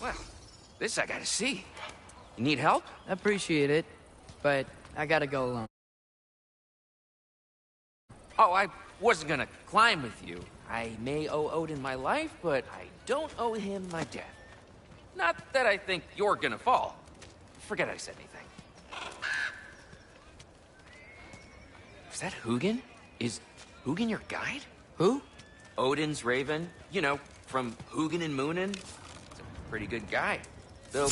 Well, this I gotta see. You need help? Appreciate it, but I gotta go alone. Oh, I wasn't gonna climb with you. I may owe Odin my life, but I don't owe him my death. Not that I think you're gonna fall. Forget I said anything. Is that Hugin? Is Hugin your guide? Who? Odin's raven. You know, from Hugin and Moonin. He's a pretty good guy. Though,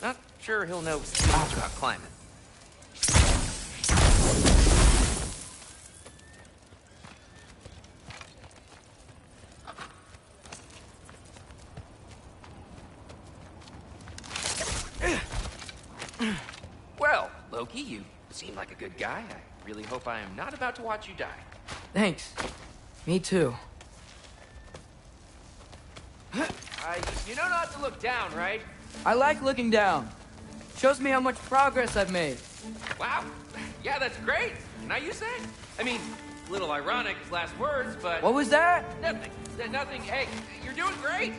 not sure he'll know too much about climbing. Well, Loki, you seem like a good guy. I really hope I am not about to watch you die. Thanks. Me too. You know not to look down, right? I like looking down. Shows me how much progress I've made. Wow. Yeah, that's great. Now you say? I mean, a little ironic, last words, but... What was that? Nothing. Nothing. Hey, you're doing great.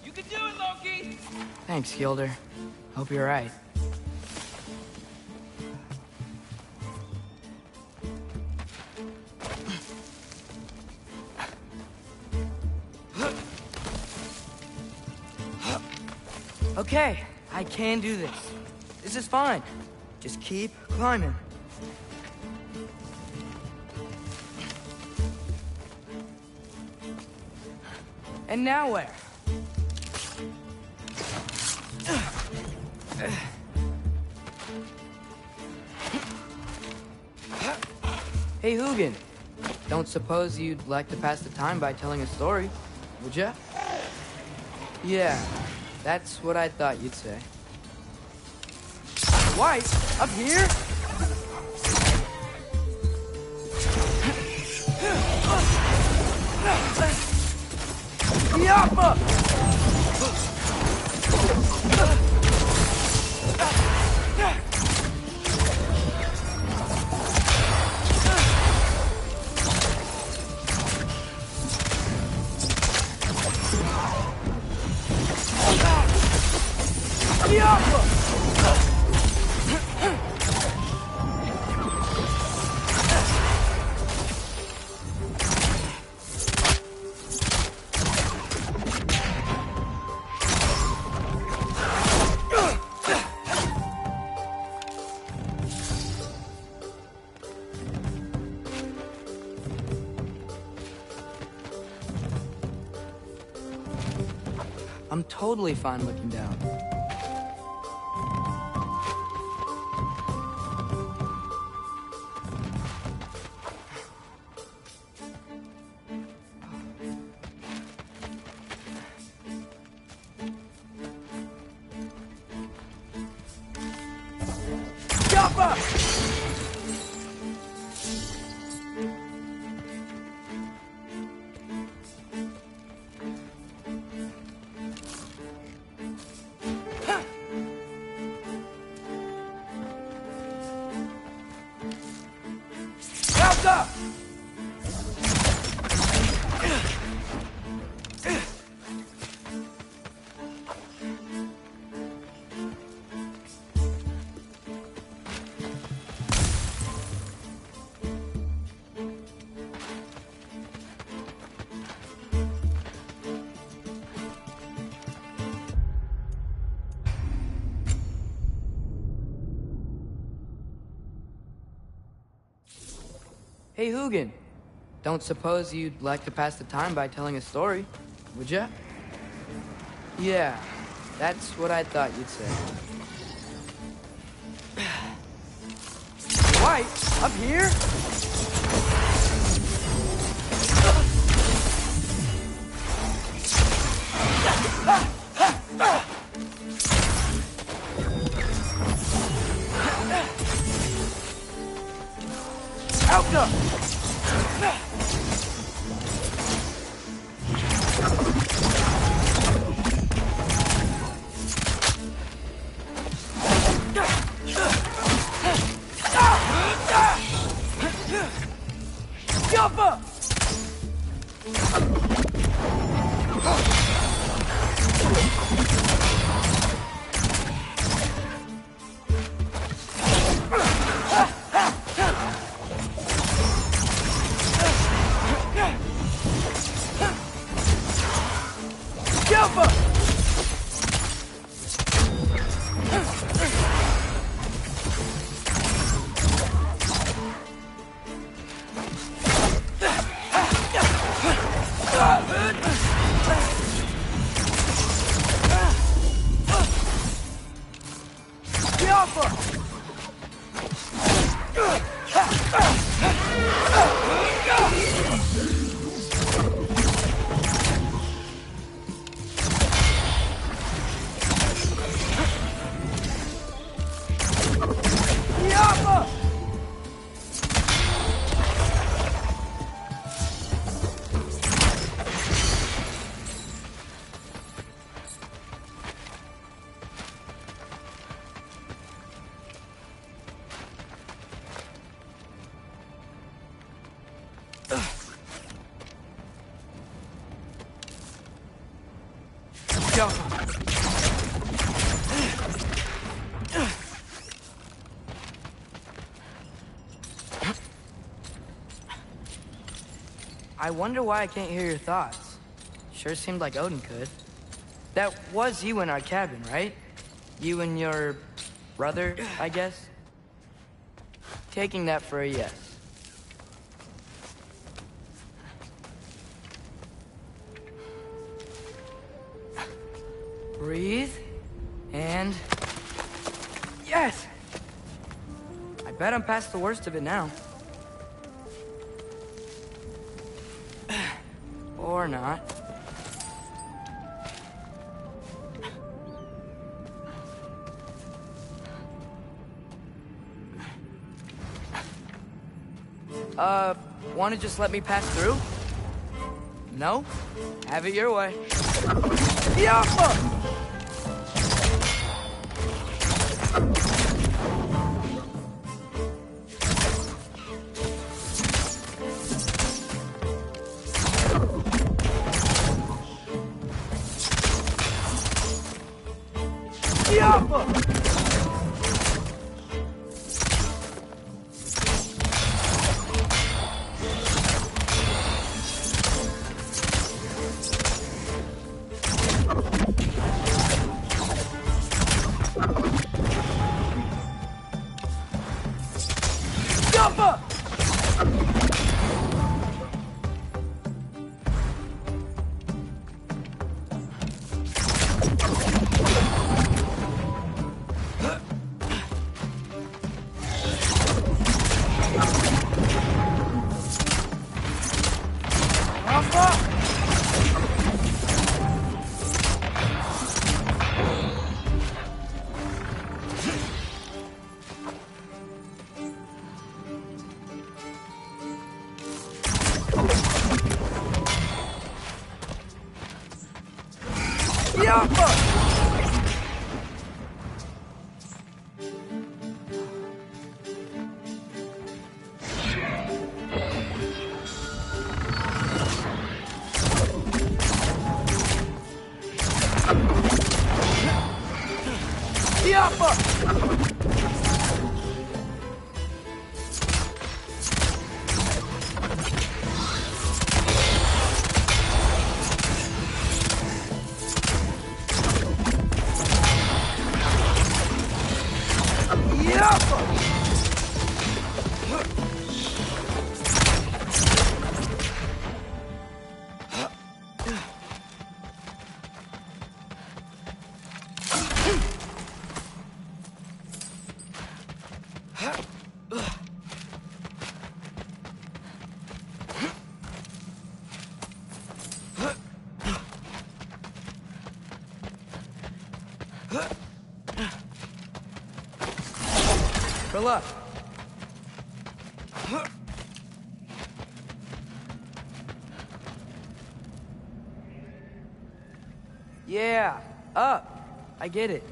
You can do it, Loki! Thanks, Gilder. Hope you're right. Okay, I can do this. This is fine. Just keep climbing. And now where? Hey, Hugin. Don't suppose you'd like to pass the time by telling a story, would ya? Yeah, that's what I thought you'd say. White? Up here? Yappa! I'm totally fine looking down. Hey, Hugin. Don't suppose you'd like to pass the time by telling a story, would ya? Yeah, that's what I thought you'd say. White? Up here? Out! Jump. I wonder why I can't hear your thoughts. Sure seemed like Odin could. That was you in our cabin, right? You and your brother, I guess? Taking that for a yes. Breathe, and... Yes! I bet I'm past the worst of it now. Or not. Wanna just let me pass through? No? Have it your way. Yappa! Fill up. Yeah, up. I get it.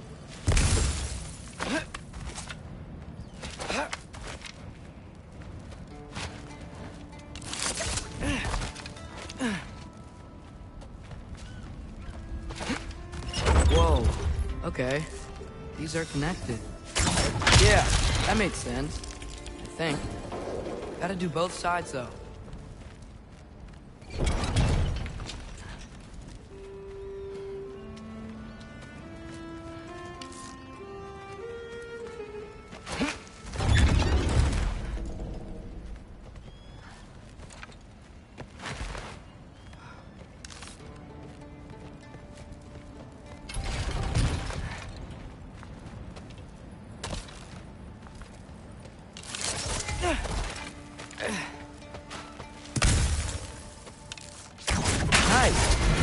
Whoa. Okay. These are connected. Yeah, that makes sense. I think. Gotta do both sides, though.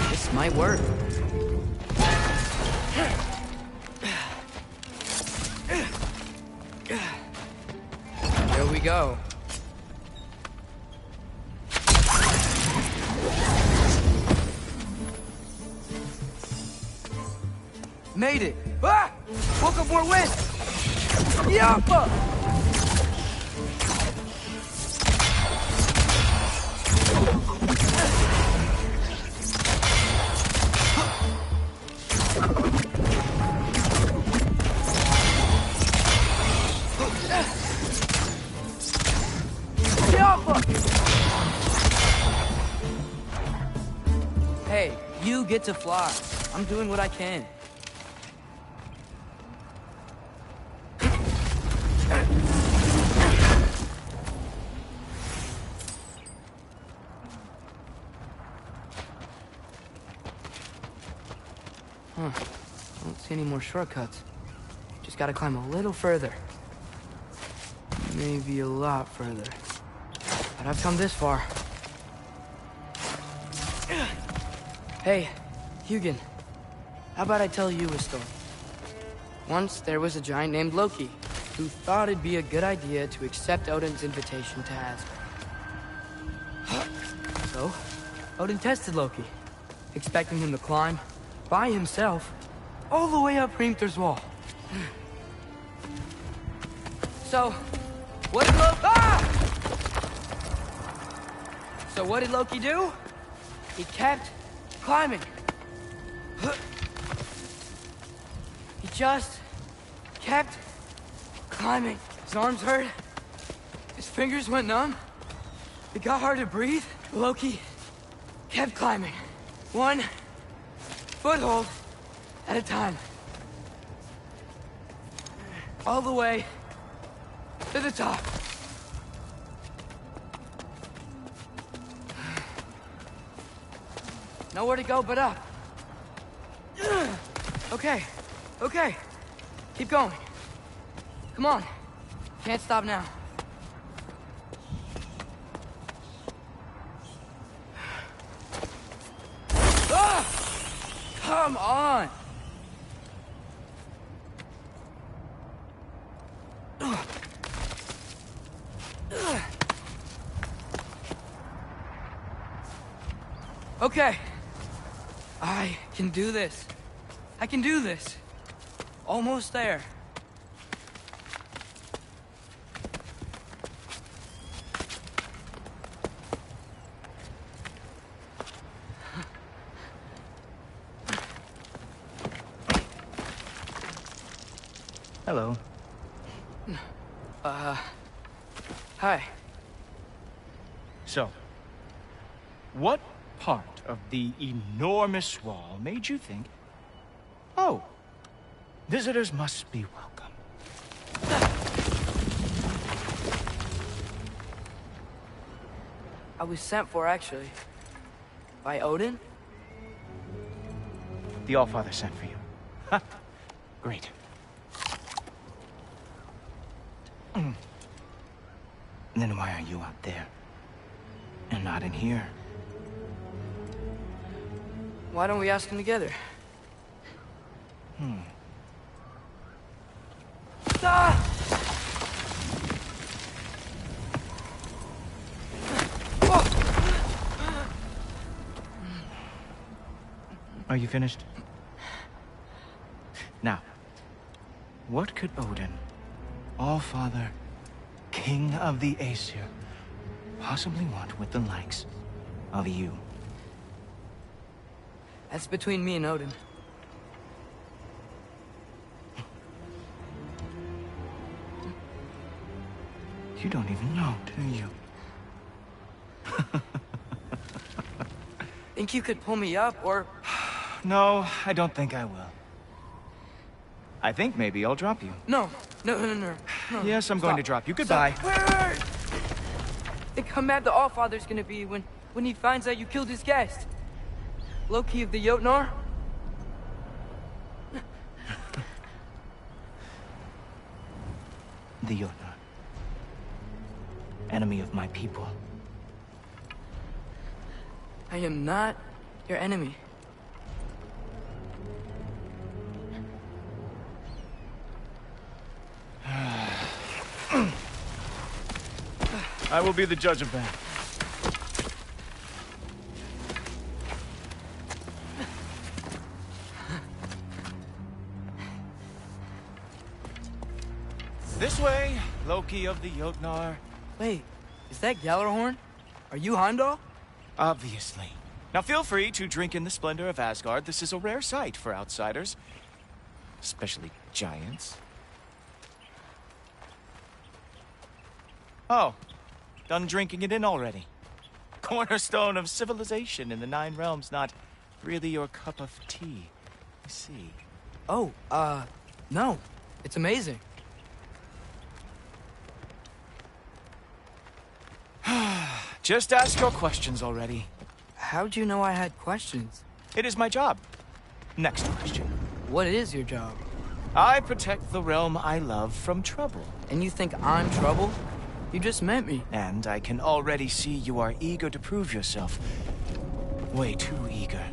This might work. There we go. Made it. Ah! Woke up more wind. Yappa! get to fly. I'm doing what I can. Huh. I don't see any more shortcuts. Just gotta climb a little further. Maybe a lot further. But I've come this far. Hey, Hugin. How about I tell you a story? Once there was a giant named Loki who thought it'd be a good idea to accept Odin's invitation to Asgard. So, Odin tested Loki, expecting him to climb by himself all the way up Hrimthur's wall. So, what did Loki do? He kept climbing. He just kept climbing. His arms hurt. His fingers went numb. It got hard to breathe. Loki kept climbing. One foothold at a time. All the way to the top. Nowhere to go but up. Okay, okay. Keep going. Come on. Can't stop now. Ah! Come on! Okay. I can do this. I can do this. Almost there. Hello. Hi. So, what part of the enormous wall made you think, oh, visitors must be welcome? I was sent for, actually. By Odin? The Allfather sent for you. Ha! Great. Then why are you out there? And not in here? Why don't we ask him together? Ah! Are you finished? Now, what could Odin, Allfather, King of the Aesir, possibly want with the likes of you? That's between me and Odin. You don't even know, do you? Think you could pull me up, or... No, I don't think I will. I think maybe I'll drop you. No. Yes, I'm going to drop you. Goodbye. Wait. Think how mad the Allfather's gonna be when he finds out you killed his guest. Loki of the Jotnar? The Jotnar. Enemy of my people. I am not your enemy. I will be the judge of that. This way, Loki of the Jotnar. Wait, is that Gjallarhorn? Are you Heimdall? Obviously. Now feel free to drink in the splendor of Asgard. This is a rare sight for outsiders. Especially giants. Oh, done drinking it in already. Cornerstone of civilization in the Nine Realms, not really your cup of tea. I see. Oh, no. It's amazing. Just ask your questions already. How'd you know I had questions? It is my job. Next question. What is your job? I protect the realm I love from trouble. And you think I'm trouble? You just met me. And I can already see you are eager to prove yourself. Way too eager.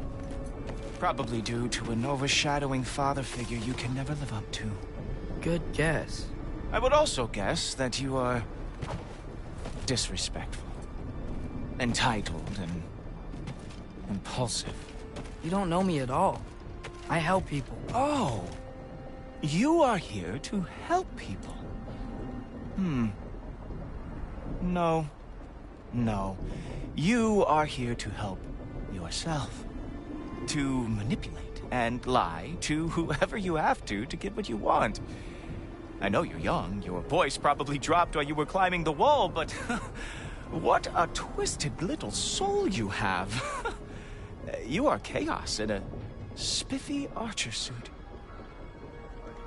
Probably due to an overshadowing father figure you can never live up to. Good guess. I would also guess that you are disrespectful, entitled, and impulsive. You don't know me at all. I help people. Oh, you are here to help people. No. No. You are here to help yourself. To manipulate and lie to whoever you have to get what you want. I know you're young. Your voice probably dropped while you were climbing the wall, but what a twisted little soul you have. You are chaos in a spiffy archer suit.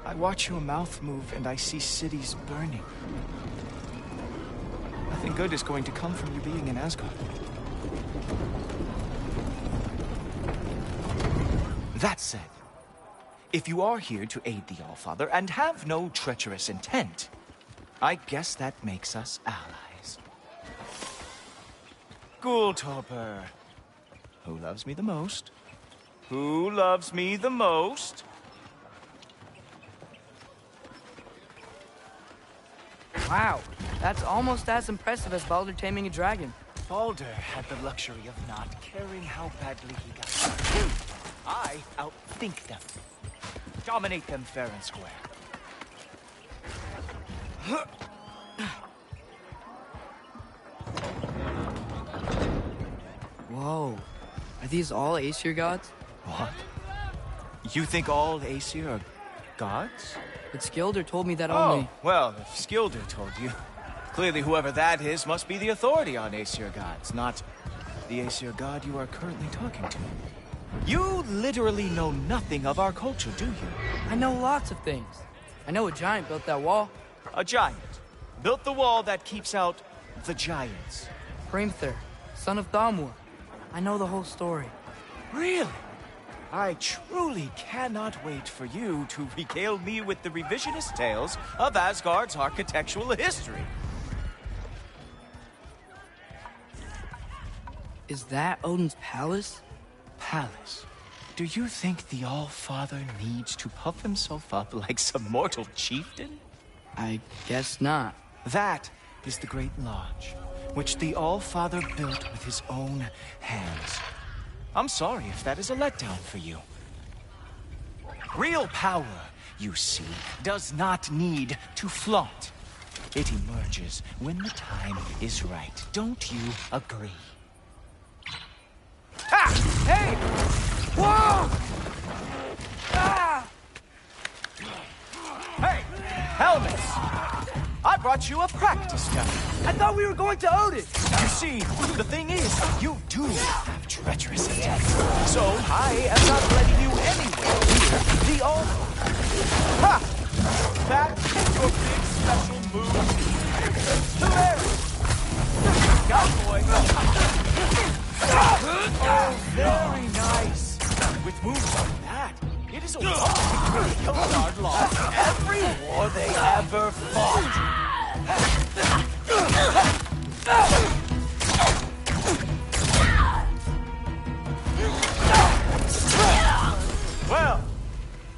I watch your mouth move and I see cities burning. Nothing good is going to come from you being in Asgard. That said, if you are here to aid the Allfather and have no treacherous intent, I guess that makes us allies. Ghoultoper. Who loves me the most? Who loves me the most? Wow, that's almost as impressive as Baldur taming a dragon. Baldur had the luxury of not caring how badly he got hurt. I outthink them. Dominate them fair and square. Whoa. Are these all Aesir gods? What? You think all Aesir are gods? But Skilder told me that only... Oh, well, if Skilder told you, clearly whoever that is must be the authority on Aesir gods, not the Aesir god you are currently talking to. You literally know nothing of our culture, do you? I know lots of things. I know a giant built that wall. A giant built the wall that keeps out the giants. Hrimthur, son of Thamur. I know the whole story. Really? I truly cannot wait for you to regale me with the revisionist tales of Asgard's architectural history. Is that Odin's palace? Palace? Do you think the All-Father needs to puff himself up like some mortal chieftain? I guess not. That is the Great Lodge, which the All-Father built with his own hands. I'm sorry if that is a letdown for you. Real power, you see, does not need to flaunt. It emerges when the time is right. Don't you agree? Ha! Hey! Whoa! Ah! Hey! Helmets! I brought you a practice gun. I thought we were going to Odin! You see, the thing is, you do have treacherous intent. So I am not letting you anywhere near the altar. Ha! That's your big special move. Hilarious! Cowboy! Oh, very nice. With moves like that, it is a wonder the Asgard lost every war they ever fought. Well,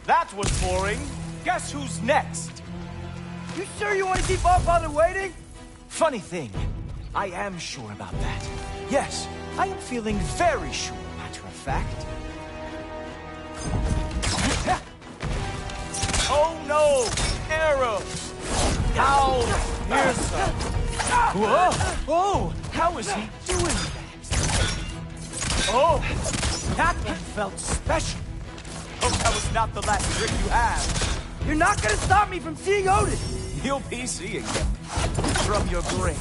that was boring. Guess who's next? You sure you want to keep our father waiting? Funny thing, I am sure about that. Yes, I am feeling very sure, matter of fact. Oh no! Arrows! Ow! Here's some. Whoa! Oh! How is he doing that? Oh! That one felt special. Hope that was not the last trick you have. You're not gonna stop me from seeing Odin! You'll be seeing him from your grave.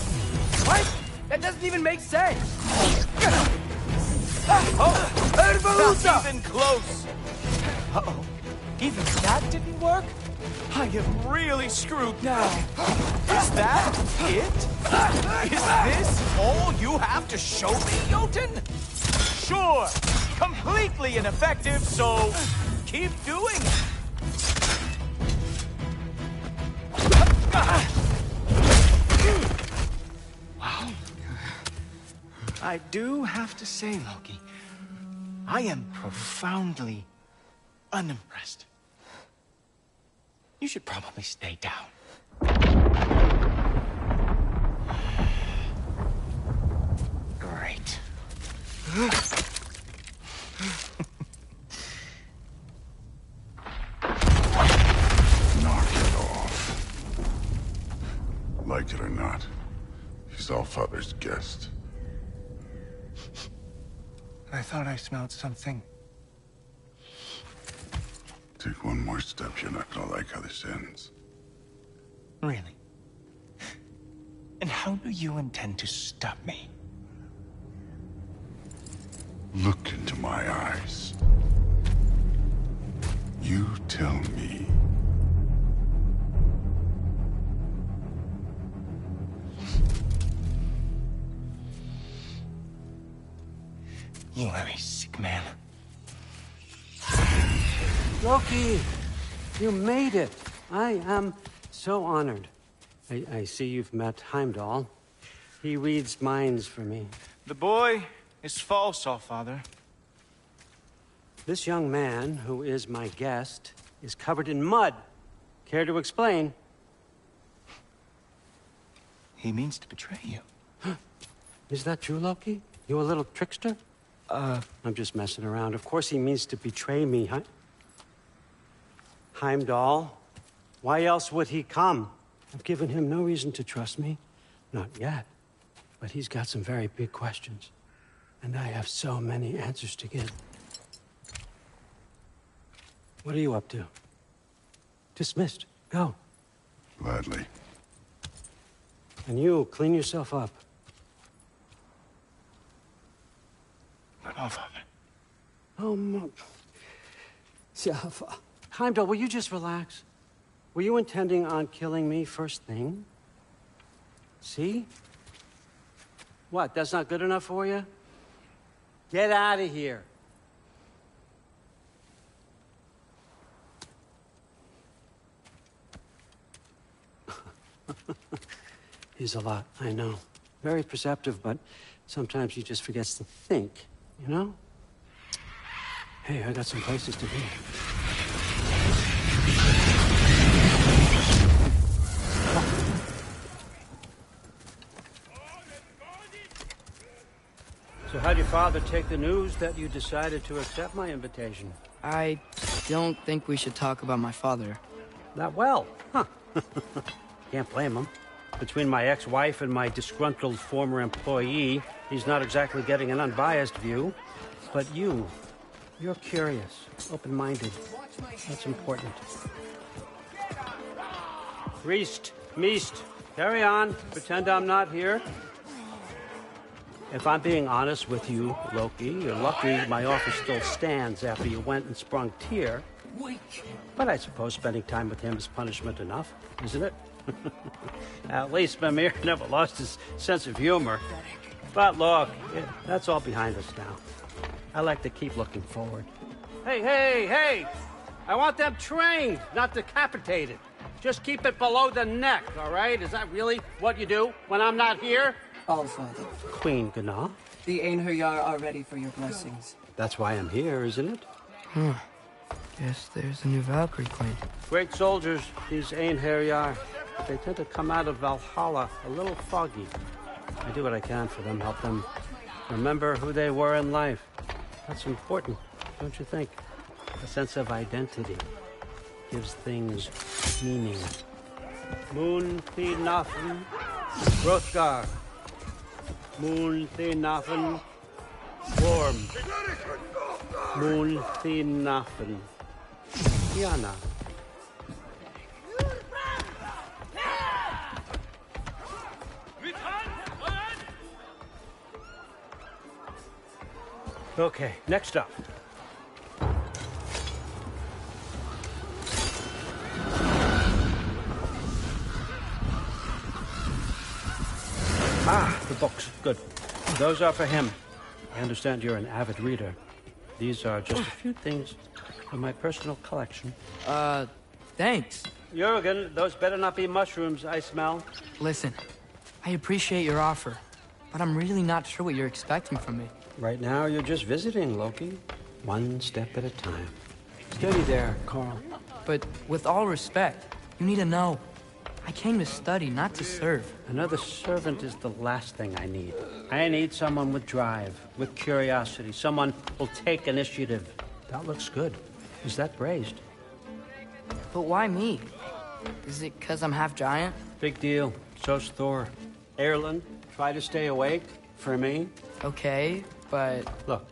What? That doesn't even make sense! Oh! Not even close! Uh-oh. Even that didn't work? I am really screwed now. Is that it? Is this all you have to show me, Jotun? Sure, completely ineffective, so keep doing it. Wow. I do have to say, Loki, I am profoundly unimpressed. You should probably stay down. Great. Knock it off. Like it or not, he's Allfather's guest. I thought I smelled something. Take one more step, you're not gonna like how this ends. Really? And how do you intend to stop me? Look into my eyes. You tell me. You are a sick man. Loki, you made it. I am so honored. I see you've met Heimdall. He reads minds for me. The boy is false, Allfather. This young man, who is my guest, is covered in mud. Care to explain? He means to betray you. Is that true, Loki? You a little trickster? I'm just messing around. Of course he means to betray me, huh? Heimdall? Why else would he come? I've given him no reason to trust me. Not yet. But he's got some very big questions. And I have so many answers to give. What are you up to? Dismissed. Go. Gladly. And you, clean yourself up. But Allfather. Oh, Heimdall, will you just relax? Were you intending on killing me first thing? See? What, that's not good enough for you? Get out of here. He's a lot, I know. Very perceptive, but sometimes he just forgets to think, you know? Hey, I got some places to be. So how'd your father take the news that you decided to accept my invitation? I don't think we should talk about my father. Not well, huh? Can't blame him. Between my ex-wife and my disgruntled former employee, he's not exactly getting an unbiased view. But you're curious, open-minded. That's important. Reist, Meest, carry on. Pretend I'm not here. If I'm being honest with you, Loki, you're lucky my offer still stands after you went and sprung Tyr. But I suppose spending time with him is punishment enough, isn't it? At least Mimir never lost his sense of humor. But look, that's all behind us now. I like to keep looking forward. Hey! I want them trained, not decapitated. Just keep it below the neck, all right? Is that really what you do when I'm not here? Allfather, Queen Gná. the Einherjar are ready for your blessings. That's why I'm here, isn't it? Guess there's a new Valkyrie queen. Great soldiers, these Einherjar. They tend to come out of Valhalla a little foggy. I do what I can for them, help them remember who they were in life. That's important, don't you think? A sense of identity gives things meaning. Moon Thinafen, Hrothgar. Moon Thinafen, Worm. Moon Thinafen, Diana. Okay, next up. Ah, the books. Good. Those are for him. I understand you're an avid reader. These are just a few things from my personal collection. Thanks. Jurgen, those better not be mushrooms I smell. Listen, I appreciate your offer, but I'm really not sure what you're expecting from me. Right now, you're just visiting, Loki. One step at a time. Steady there, Carl. But with all respect, you need to know, I came to study, not to serve. Another servant is the last thing I need. I need someone with drive, with curiosity, someone who'll take initiative. That looks good. Is that raised? But why me? Is it because I'm half giant? Big deal. So's Thor. Erlen, try to stay awake for me. Okay, but... Look,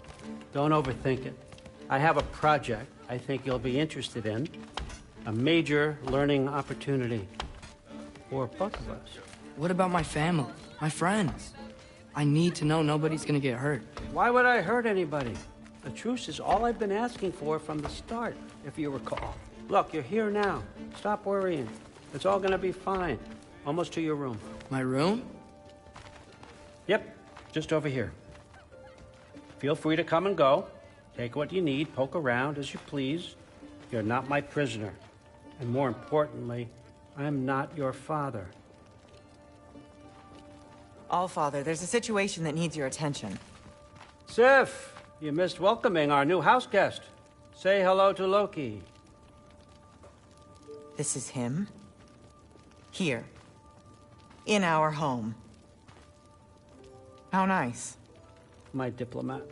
don't overthink it. I have a project I think you'll be interested in. A major learning opportunity. For both of us. What about my family? My friends? I need to know nobody's gonna get hurt. Why would I hurt anybody? The truce is all I've been asking for from the start, if you recall. Look, you're here now. Stop worrying. It's all gonna be fine. Almost to your room. My room? Yep, just over here. Feel free to come and go. Take what you need, poke around as you please. You're not my prisoner. And more importantly, I'm not your father. Allfather, there's a situation that needs your attention. Sif, you missed welcoming our new house guest. Say hello to Loki. This is him? Here. In our home. How nice. My diplomat.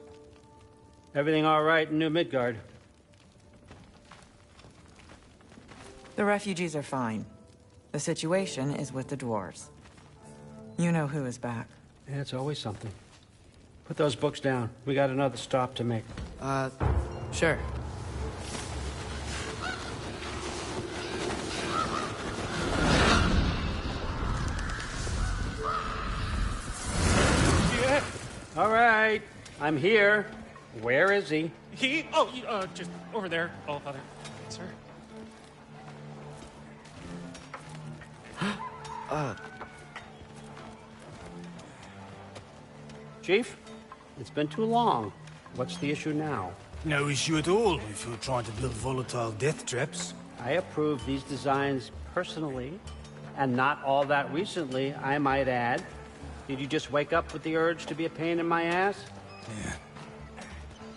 Everything all right in New Midgard? The refugees are fine. The situation is with the dwarves. You know who is back. Yeah, it's always something. Put those books down. We got another stop to make. Sure. Yeah. All right. I'm here. Where is he? Just over there, Allfather. Sir. Chief, it's been too long. What's the issue now? No issue at all if you're trying to build volatile death traps. I approve these designs personally, and not all that recently, I might add. Did you just wake up with the urge to be a pain in my ass? Yeah.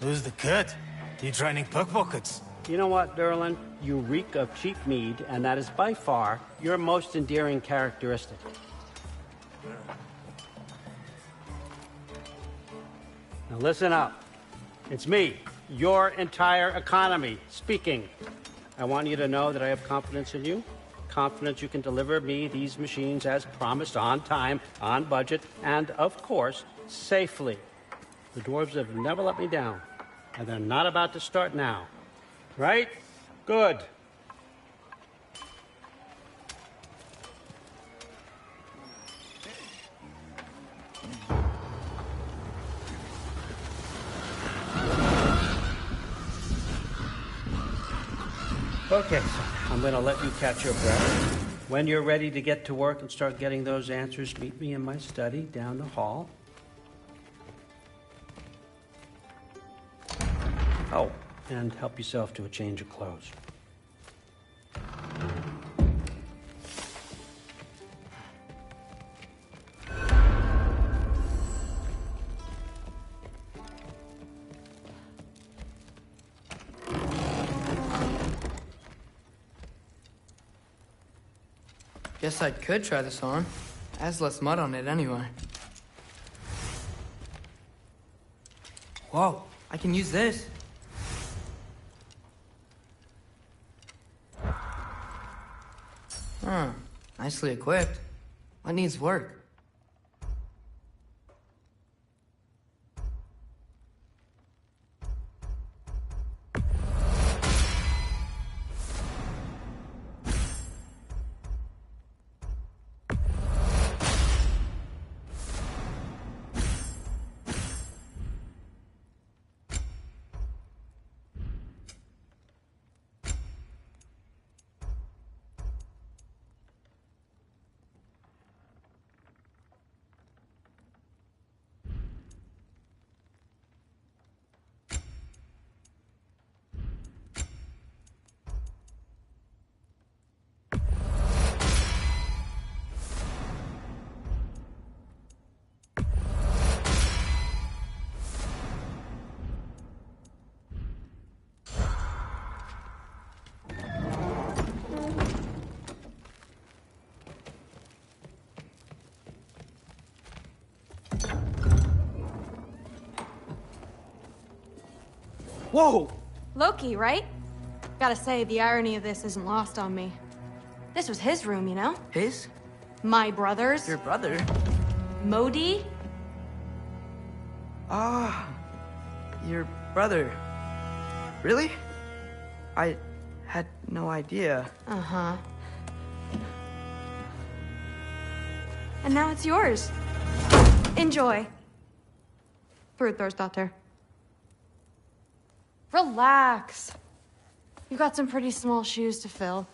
Who's the cut? You training pickpockets? You know what, Derlin? You reek of cheap mead, and that is by far your most endearing characteristic. Now listen up. It's me, your entire economy, speaking. I want you to know that I have confidence in you. Confidence you can deliver me these machines as promised, on time, on budget, and, of course, safely. The dwarves have never let me down, and they're not about to start now. Right? Good. Okay, so I'm going to let you catch your breath. When you're ready to get to work and start getting those answers, meet me in my study down the hall. Oh, and help yourself to a change of clothes. Guess I could try this on. Has less mud on it anyway. Whoa, I can use this. Huh, nicely equipped. What needs work? Whoa! Loki, right? Gotta say, the irony of this isn't lost on me. This was his room, you know? His? My brother's. Your brother? Modi? Ah, your brother. Really? I had no idea. Uh-huh. And now it's yours. Enjoy. Brudthorstdotter. Relax. You got some pretty small shoes to fill.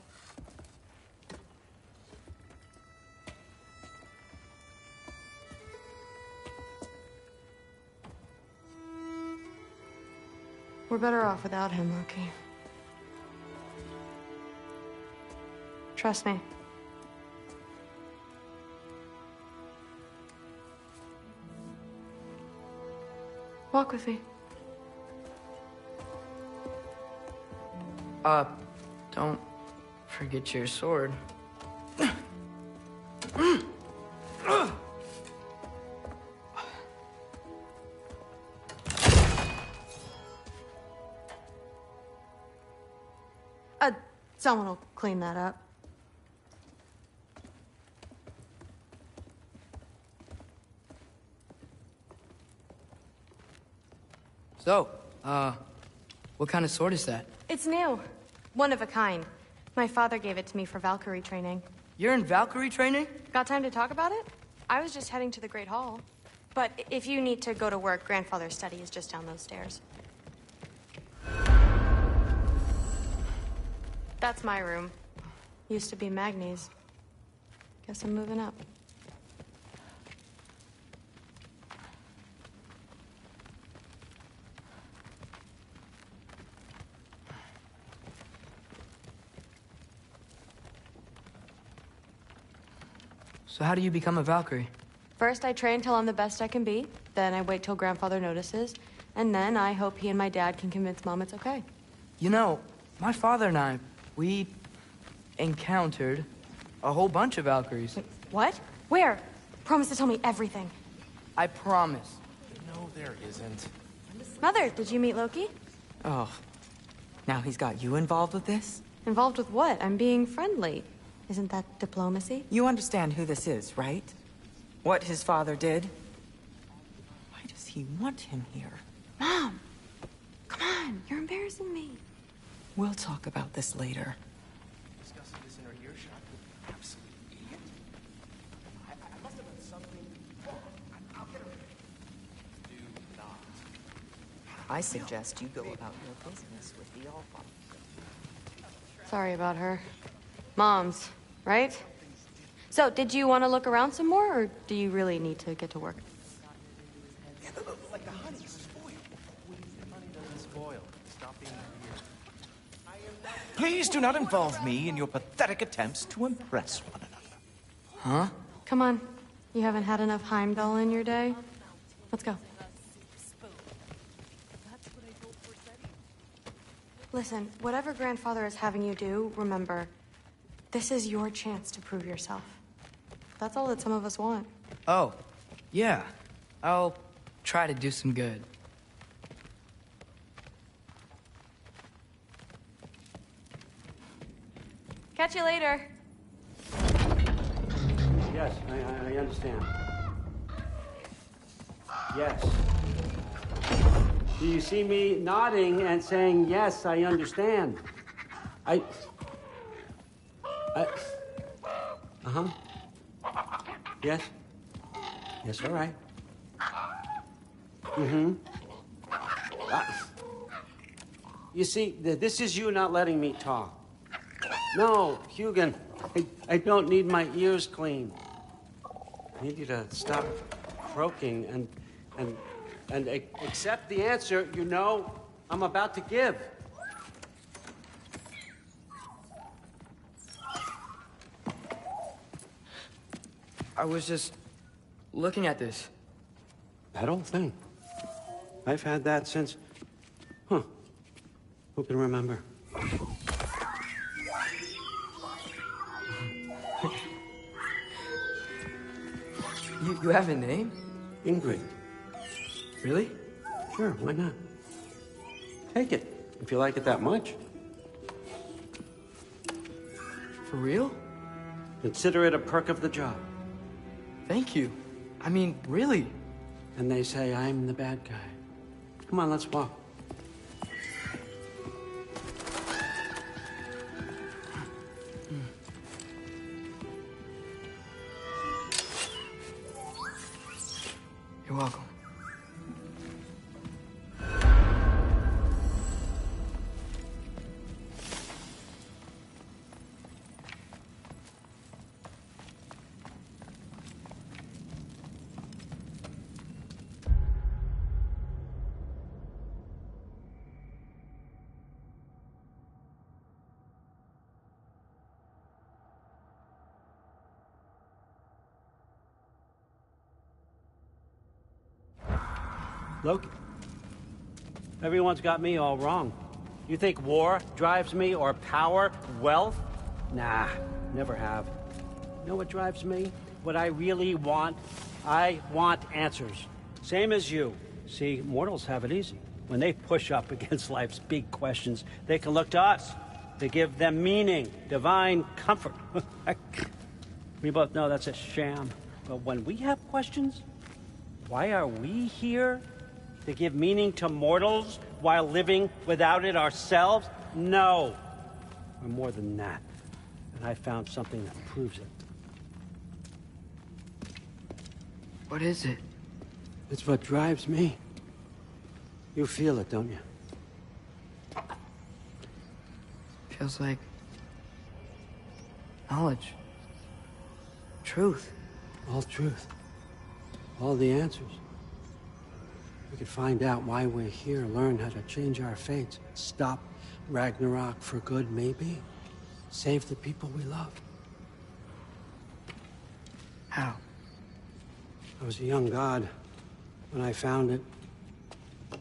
We're better off without him, Loki. Trust me. Walk with me. Don't forget your sword. Someone will clean that up. So, what kind of sword is that? It's new. One of a kind. My father gave it to me for Valkyrie training. You're in Valkyrie training? Got time to talk about it? I was just heading to the Great Hall. But if you need to go to work, Grandfather's study is just down those stairs. That's my room. Used to be Magni's. Guess I'm moving up. So how do you become a Valkyrie? First, I train till I'm the best I can be. Then I wait till Grandfather notices. And then I hope he and my dad can convince Mom it's okay. You know, my father and I, we encountered a whole bunch of Valkyries. Wait, what? Where? Promise to tell me everything. I promise. No, there isn't. Mother, did you meet Loki? Oh, now he's got you involved with this? Involved with what? I'm being friendly. Isn't that diplomacy? You understand who this is, right? What his father did? Why does he want him here? Mom! Come on, you're embarrassing me. We'll talk about this later. Discussing this in her earshot. Absolute idiot. I must have done something wrong. I'll get her. Do not. I suggest you go about your business with the Allfather. Sorry about her. Mom's, right? So, did you want to look around some more, or do you really need to get to work? Like the honey spoiled. The honey doesn't spoil. Stop being weird. Please do not involve me in your pathetic attempts to impress one another. Huh? Come on. You haven't had enough Heimdall in your day? Let's go. Listen, whatever Grandfather is having you do, remember, this is your chance to prove yourself. That's all that some of us want. Oh, yeah. I'll try to do some good. Catch you later. Yes, I understand. Yes. Do you see me nodding and saying, yes, I understand? Uh-huh. Yes? Yes, all right. Mm-hmm. You see, this is you not letting me talk. No, Hugin, I don't need my ears cleaned. I need you to stop croaking and accept the answer you know I'm about to give. I was just looking at this. That old thing. I've had that since... Huh. Who can remember? You have a name? Ingrid. Really? Sure, why not? Take it, if you like it that much. For real? Consider it a perk of the job. Thank you. I mean, really. And they say I'm the bad guy. Come on, let's walk. You're welcome. Loki, everyone's got me all wrong. You think war drives me, or power, wealth? Nah, never have. You know what drives me? What I really want? I want answers. Same as you. See, mortals have it easy. When they push up against life's big questions, they can look to us to give them meaning, divine comfort. We both know that's a sham. But when we have questions, why are we here? To give meaning to mortals while living without it ourselves? No. We're more than that. And I found something that proves it. What is it? It's what drives me. You feel it, don't you? Feels like knowledge. Truth. All truth. All the answers. We could find out why we're here, learn how to change our fates, stop ragnarok for good, maybe. Save the people we love. How? I was a young god when I found it.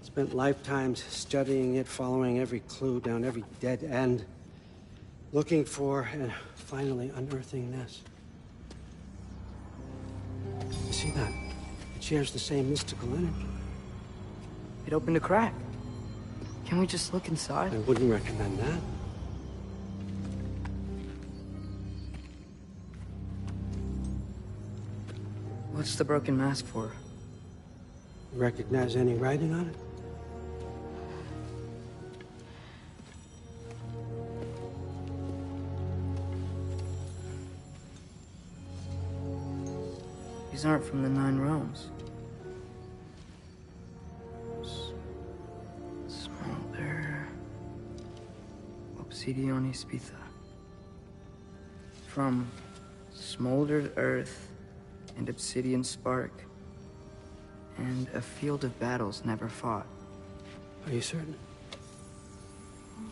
Spent lifetimes studying it, following every clue down every dead end, looking for and finally unearthing this. You see that? It shares the same mystical energy. It opened a crack. Can we just look inside? I wouldn't recommend that. What's the broken mask for? You recognize any writing on it? These aren't from the Nine Realms. Smolder. Obsidion Spitha. From smoldered earth and obsidian spark, and a field of battles never fought. Are you certain?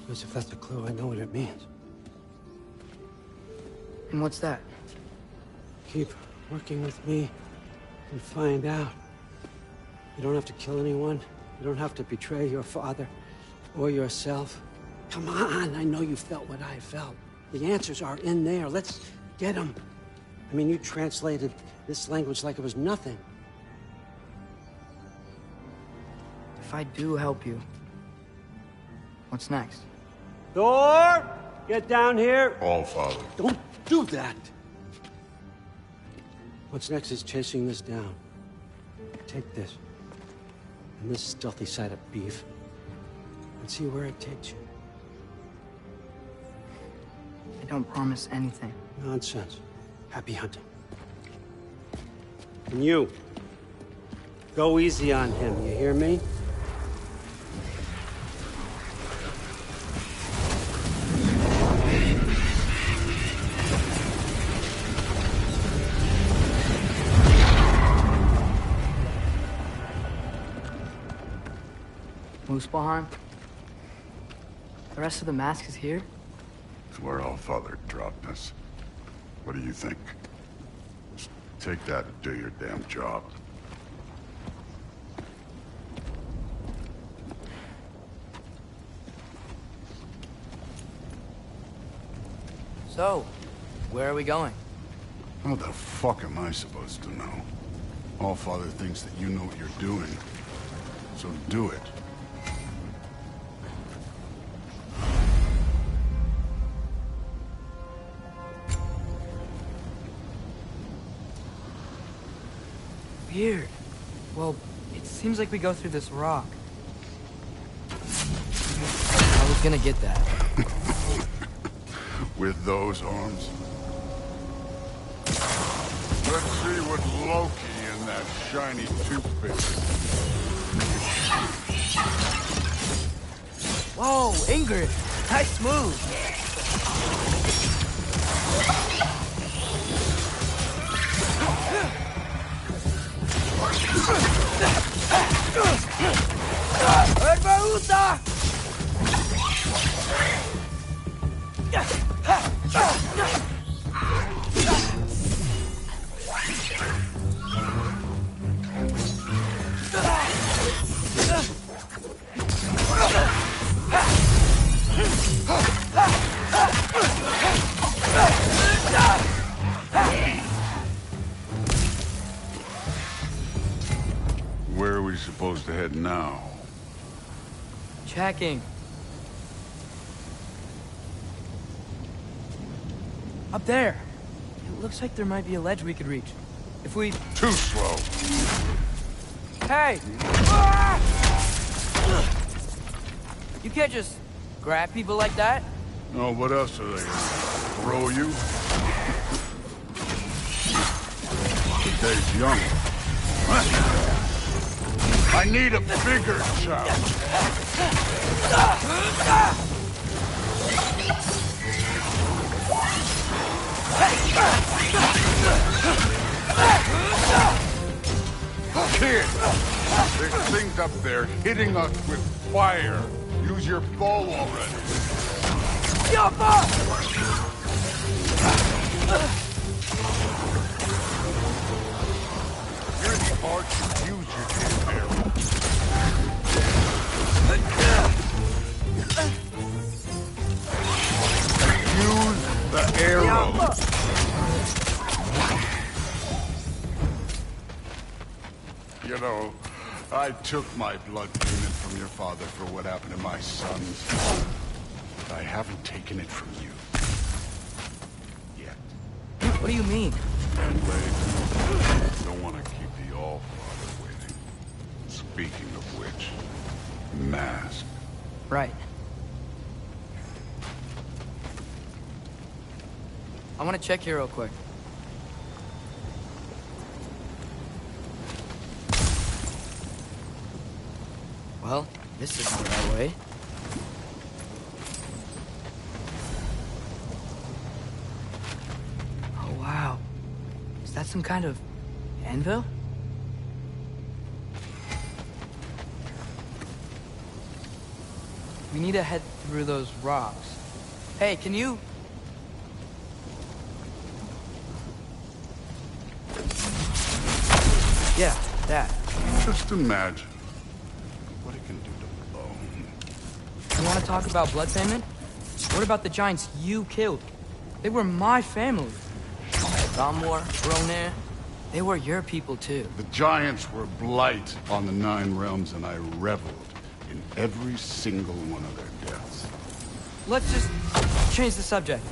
Because if that's a clue, I know what it means. And what's that? Keep working with me and find out. You don't have to kill anyone. You don't have to betray your father or yourself. Come on, I know you felt what I felt. The answers are in there. Let's get them. I mean, you translated this language like it was nothing. If I do help you, what's next? Thor! Get down here! All Father. Don't do that! What's next is chasing this down. Take this. And this stealthy side of beef. And see where it takes you. I don't promise anything. Nonsense. Happy hunting. And you. Go easy on him, you hear me? Muspelheim? The rest of the mask is here? It's where All Father dropped us. What do you think? Just take that and do your damn job. So, where are we going? How the fuck am I supposed to know? All Father thinks that you know what you're doing. So do it. weird. Well, it seems like we go through this rock. I was gonna get that. With those arms? Let's see what Loki and that shiny toothpick. Whoa, Ingrid! Nice move! Herbaruta! Where are we supposed to head now? Checking. Up there. It looks like there might be a ledge we could reach. If we... Too slow. Hey! You can't just grab people like that. Oh, what else are they gonna throw you? The day's young. I need a bigger challenge. Kid, there's things up there hitting us with fire. Use your bow already. You're the archer. Use your damn arrow. Use the arrow. You know, I took my blood payment from your father for what happened to my sons. But I haven't taken it from you. Yet. What do you mean? And wait. Don't want to keep the All-Father waiting. Speaking of which, mask. Right. I want to check here real quick. Well, this isn't the right way. Oh, wow. Is that some kind of anvil? We need to head through those rocks. Hey, can you... Yeah, that. Just imagine what it can do to bone. You want to talk about blood payment? What about the giants you killed? They were my family. Gamor, Roner, they were your people too. The giants were blight on the Nine Realms, and I reveled in every single one of their deaths. Let's just change the subject.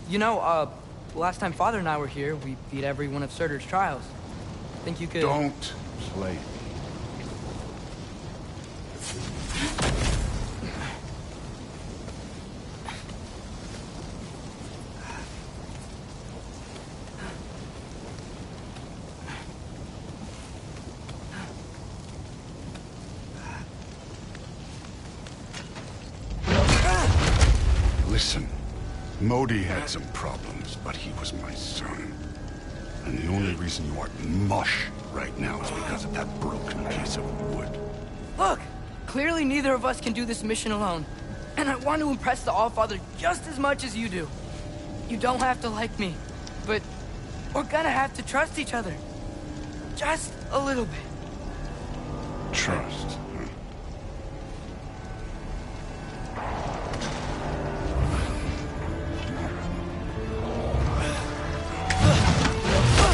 You know, last time Father and I were here, we beat every one of Surtur's trials. Think you could... Don't play me. Listen, Modi had some problems, but he was my son. And the only reason you aren't mush right now is because of that broken piece of wood. Look! Clearly neither of us can do this mission alone. And I want to impress the All-Father just as much as you do. You don't have to like me, but we're gonna have to trust each other. Just a little bit. Trust. Huh?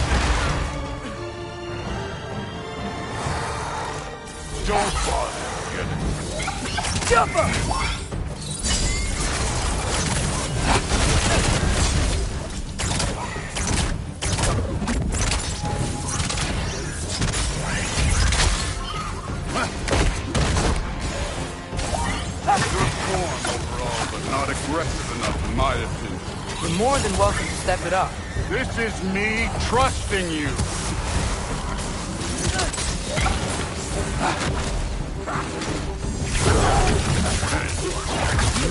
Don't bother. Get it. Jump up! my opinion. You're more than welcome to step it up. This is me trusting you.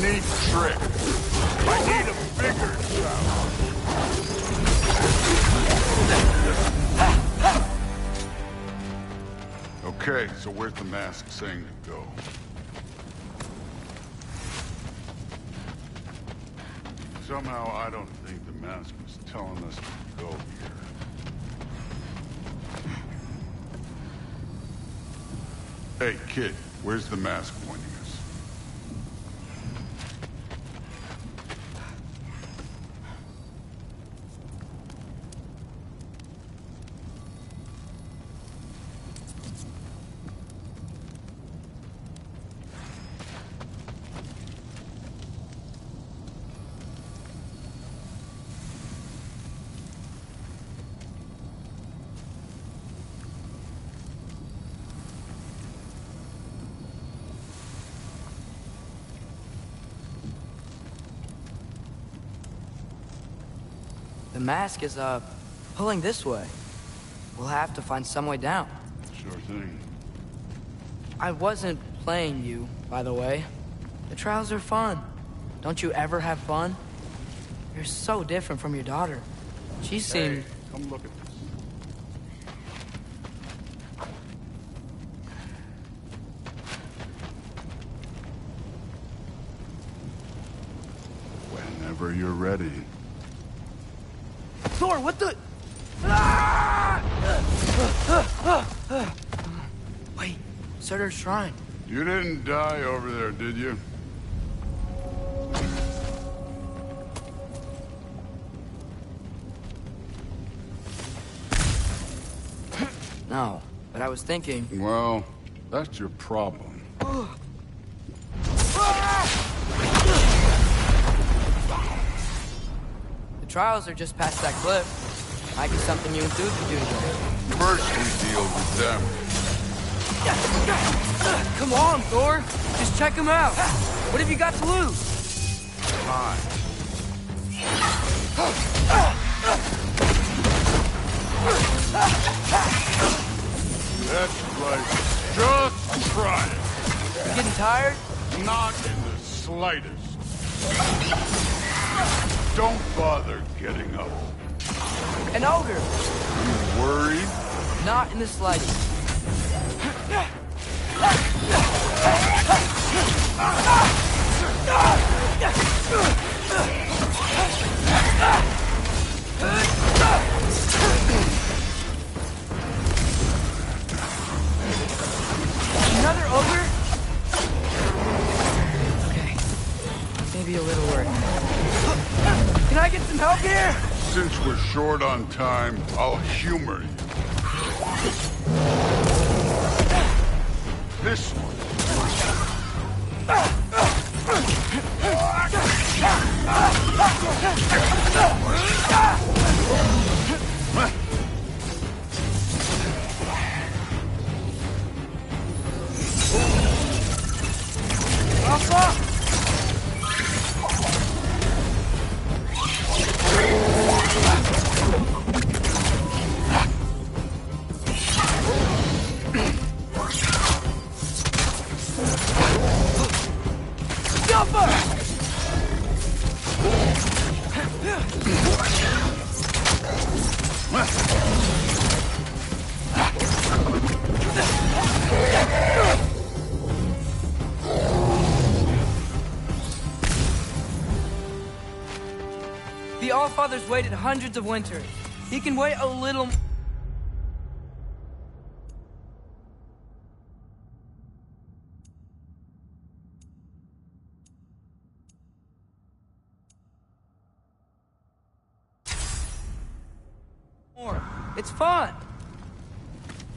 Neat trick. I need a bigger shout. Okay, so where's the mask saying to go? Somehow I don't think the mask was telling us to go here. Hey, kid, where's the mask pointing us? The mask is, pulling this way. We'll have to find some way down. Sure thing. I wasn't playing you, by the way. The trials are fun. Don't you ever have fun? You're so different from your daughter. She seemed... Hey, come look at this. Whenever you're ready. Thor, what the... Wait, Surtur's shrine. You didn't die over there, did you? No, but I was thinking... Well, that's your problem. The trials are just past that cliff. Might be something you and Dude could do together. First we deal with them. Come on, Thor. Just check them out. What have you got to lose? Time. That's right. Just try it. You getting tired? Not in the slightest. Don't bother getting up. An ogre. You worried? Not in the slightest. Another ogre? Okay. Maybe a little worried. Can I get some help here? Since we're short on time, I'll humor you. This one. Alpha! The Allfather's waited hundreds of winters. He can wait a little... more. It's fun.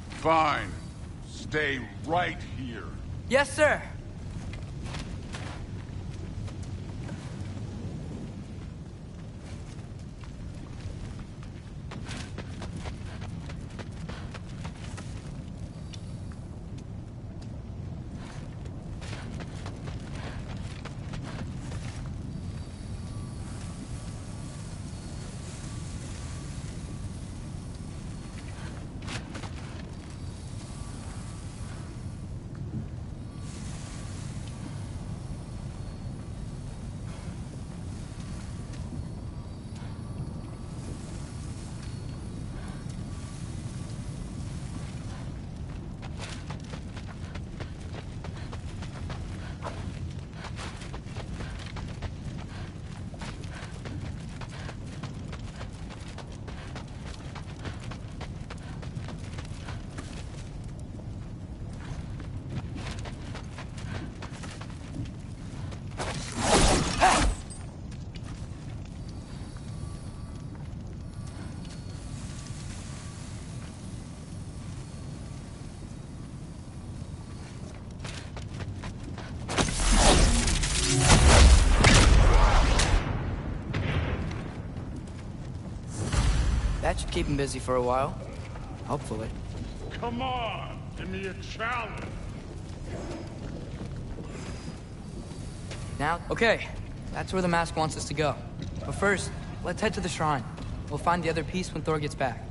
Fine. Stay right here. Yes, sir. That should keep him busy for a while. Hopefully. Come on, give me a challenge. Now, okay. That's where the mask wants us to go. But first, let's head to the shrine. We'll find the other piece when Thor gets back.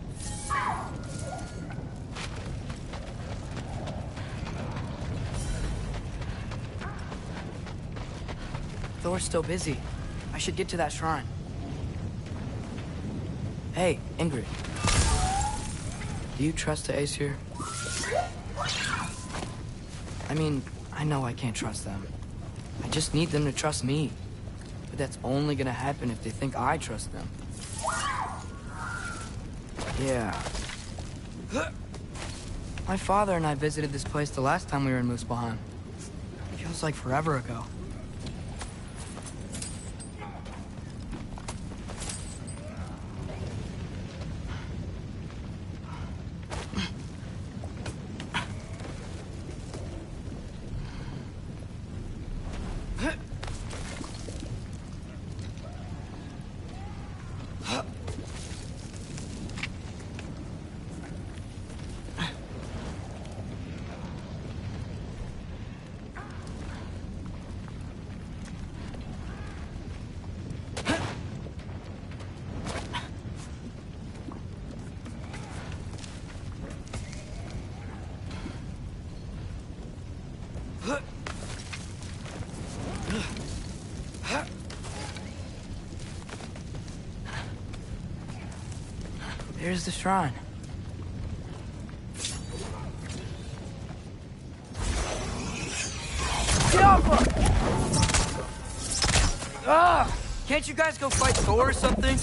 Thor's still busy. I should get to that shrine. Hey, Ingrid. Do you trust the Aesir? I mean, I know I can't trust them. I just need them to trust me. But that's only gonna happen if they think I trust them. Yeah. My father and I visited this place the last time we were in Muspelheim. Feels like forever ago. There's the shrine. Get off her! Ah! Can't you guys go fight Thor or something?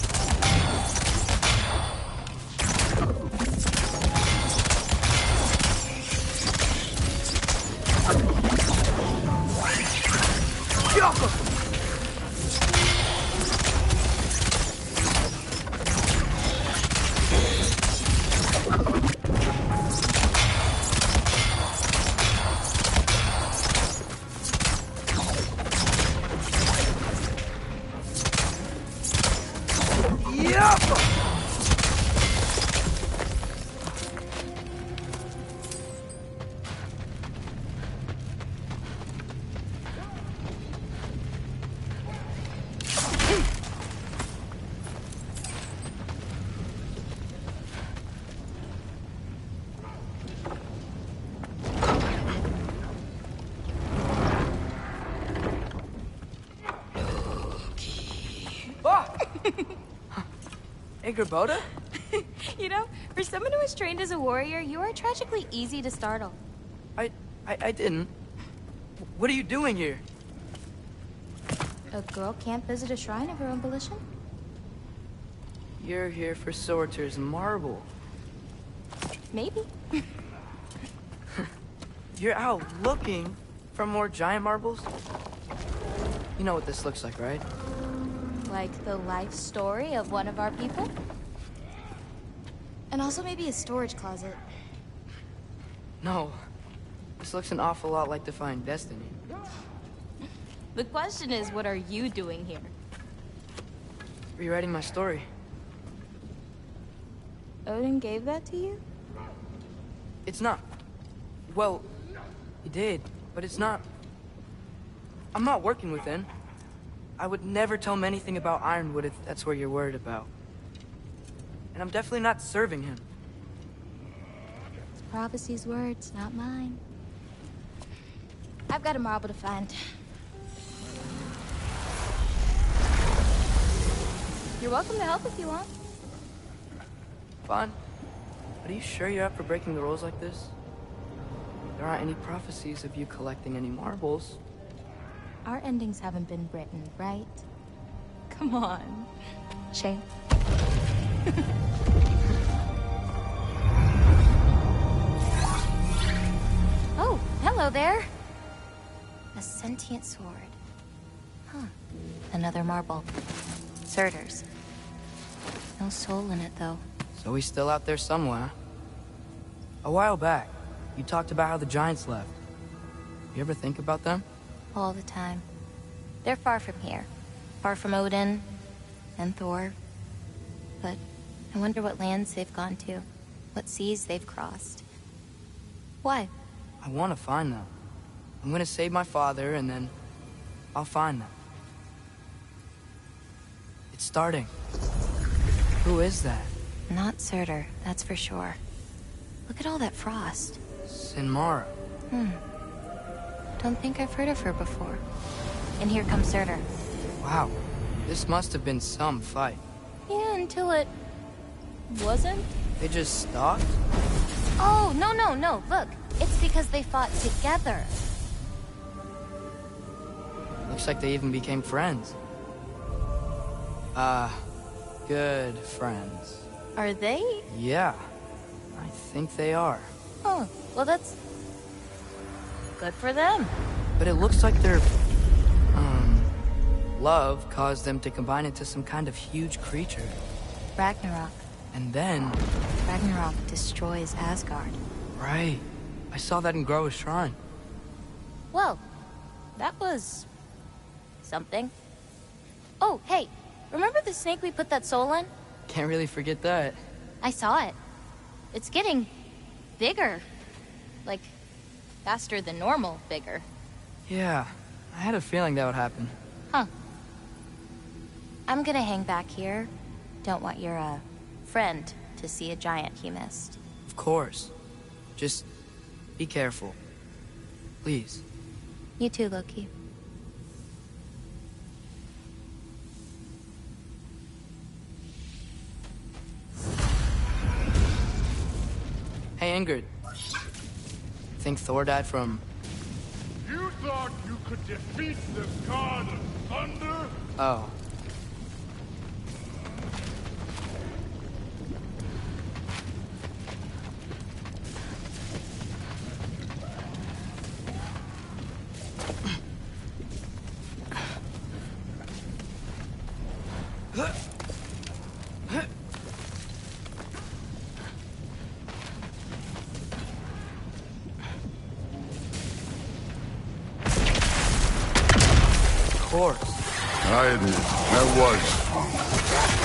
Get off her! Gerboda? You know, for someone who was trained as a warrior, you are tragically easy to startle. I didn't. What are you doing here? A girl can't visit a shrine of her own volition? You're here for Sorcerer's Marble. Maybe. You're out looking for more giant marbles? You know what this looks like, right? Like the life story of one of our people? And also maybe a storage closet. No. This looks an awful lot like Defying Destiny. The question is, what are you doing here? Rewriting my story. Odin gave that to you? It's not. Well, he did, but it's not. I'm not working with him. I would never tell him anything about Ironwood if that's what you're worried about. And I'm definitely not serving him. It's prophecy's words, not mine. I've got a marble to find. You're welcome to help if you want. Fine. But are you sure you're up for breaking the rules like this? There aren't any prophecies of you collecting any marbles. Our endings haven't been written, right? Come on. Shane. Oh, hello there. A sentient sword. Huh. Another marble. Surtur's. No soul in it, though. So he's still out there somewhere. A while back, you talked about how the giants left. You ever think about them? All the time. They're far from here. Far from Odin and Thor. But I wonder what lands they've gone to, what seas they've crossed. Why? I want to find them. I'm gonna save my father, and then I'll find them. It's starting. Who is that? Not Surtur, that's for sure. Look at all that frost. Sinmara. Don't think I've heard of her before. And here comes Surtur. Wow. This must have been some fight. Yeah, until it... wasn't? They just stopped? Oh, no. Look, it's because they fought together. Looks like they even became friends. Good friends. Are they? Yeah, I think they are. Oh, well that's... good for them. But it looks like their, love caused them to combine into some kind of huge creature. Ragnarok. And then... Ragnarok destroys Asgard. Right. I saw that in Groa's shrine. Well, that was... something. Oh, hey, remember the snake we put that soul in? Can't really forget that. I saw it. It's getting... bigger. Like, faster than normal bigger. Yeah, I had a feeling that would happen. Huh. I'm gonna hang back here. Don't want your, friend to see a giant he missed. Of course. Just be careful. Please. You too, Loki. Hey, Ingrid. Think Thor died from... You thought you could defeat the god of thunder? Oh. I admit, that was fun.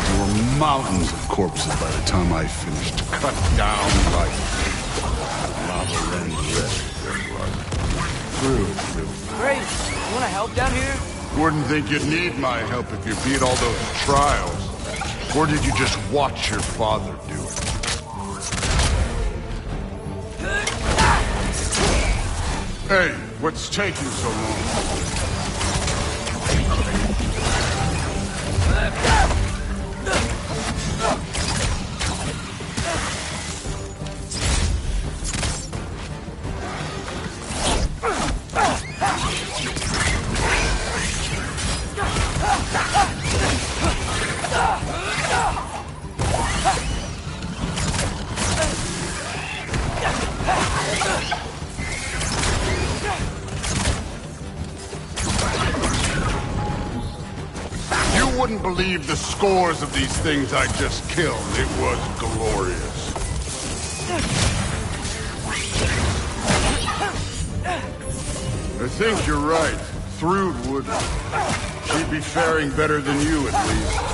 There were mountains of corpses by the time I finished. Cut down like lava and red. True. Great. You want to help down here? Wouldn't think you'd need my help if you beat all those trials. Or did you just watch your father do it? Hey, what's taking so long? Wouldn't believe the scores of these things I just killed. It was glorious. I think you're right. Thrud wouldn't. She'd be faring better than you, at least.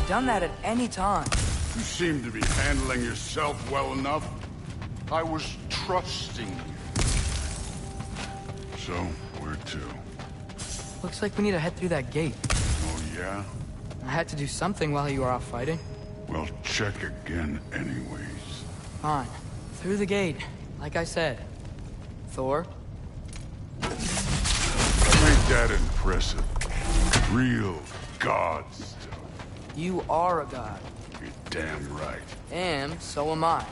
Done that at any time. You seem to be handling yourself well enough. I was trusting you. So, where to? Looks like we need to head through that gate. Oh, yeah? I had to do something while you were off fighting. Well, check again anyways. Fine. Through the gate, like I said. Thor? Ain't that impressive? Real god stuff. You are a god. You're damn right. And so am I.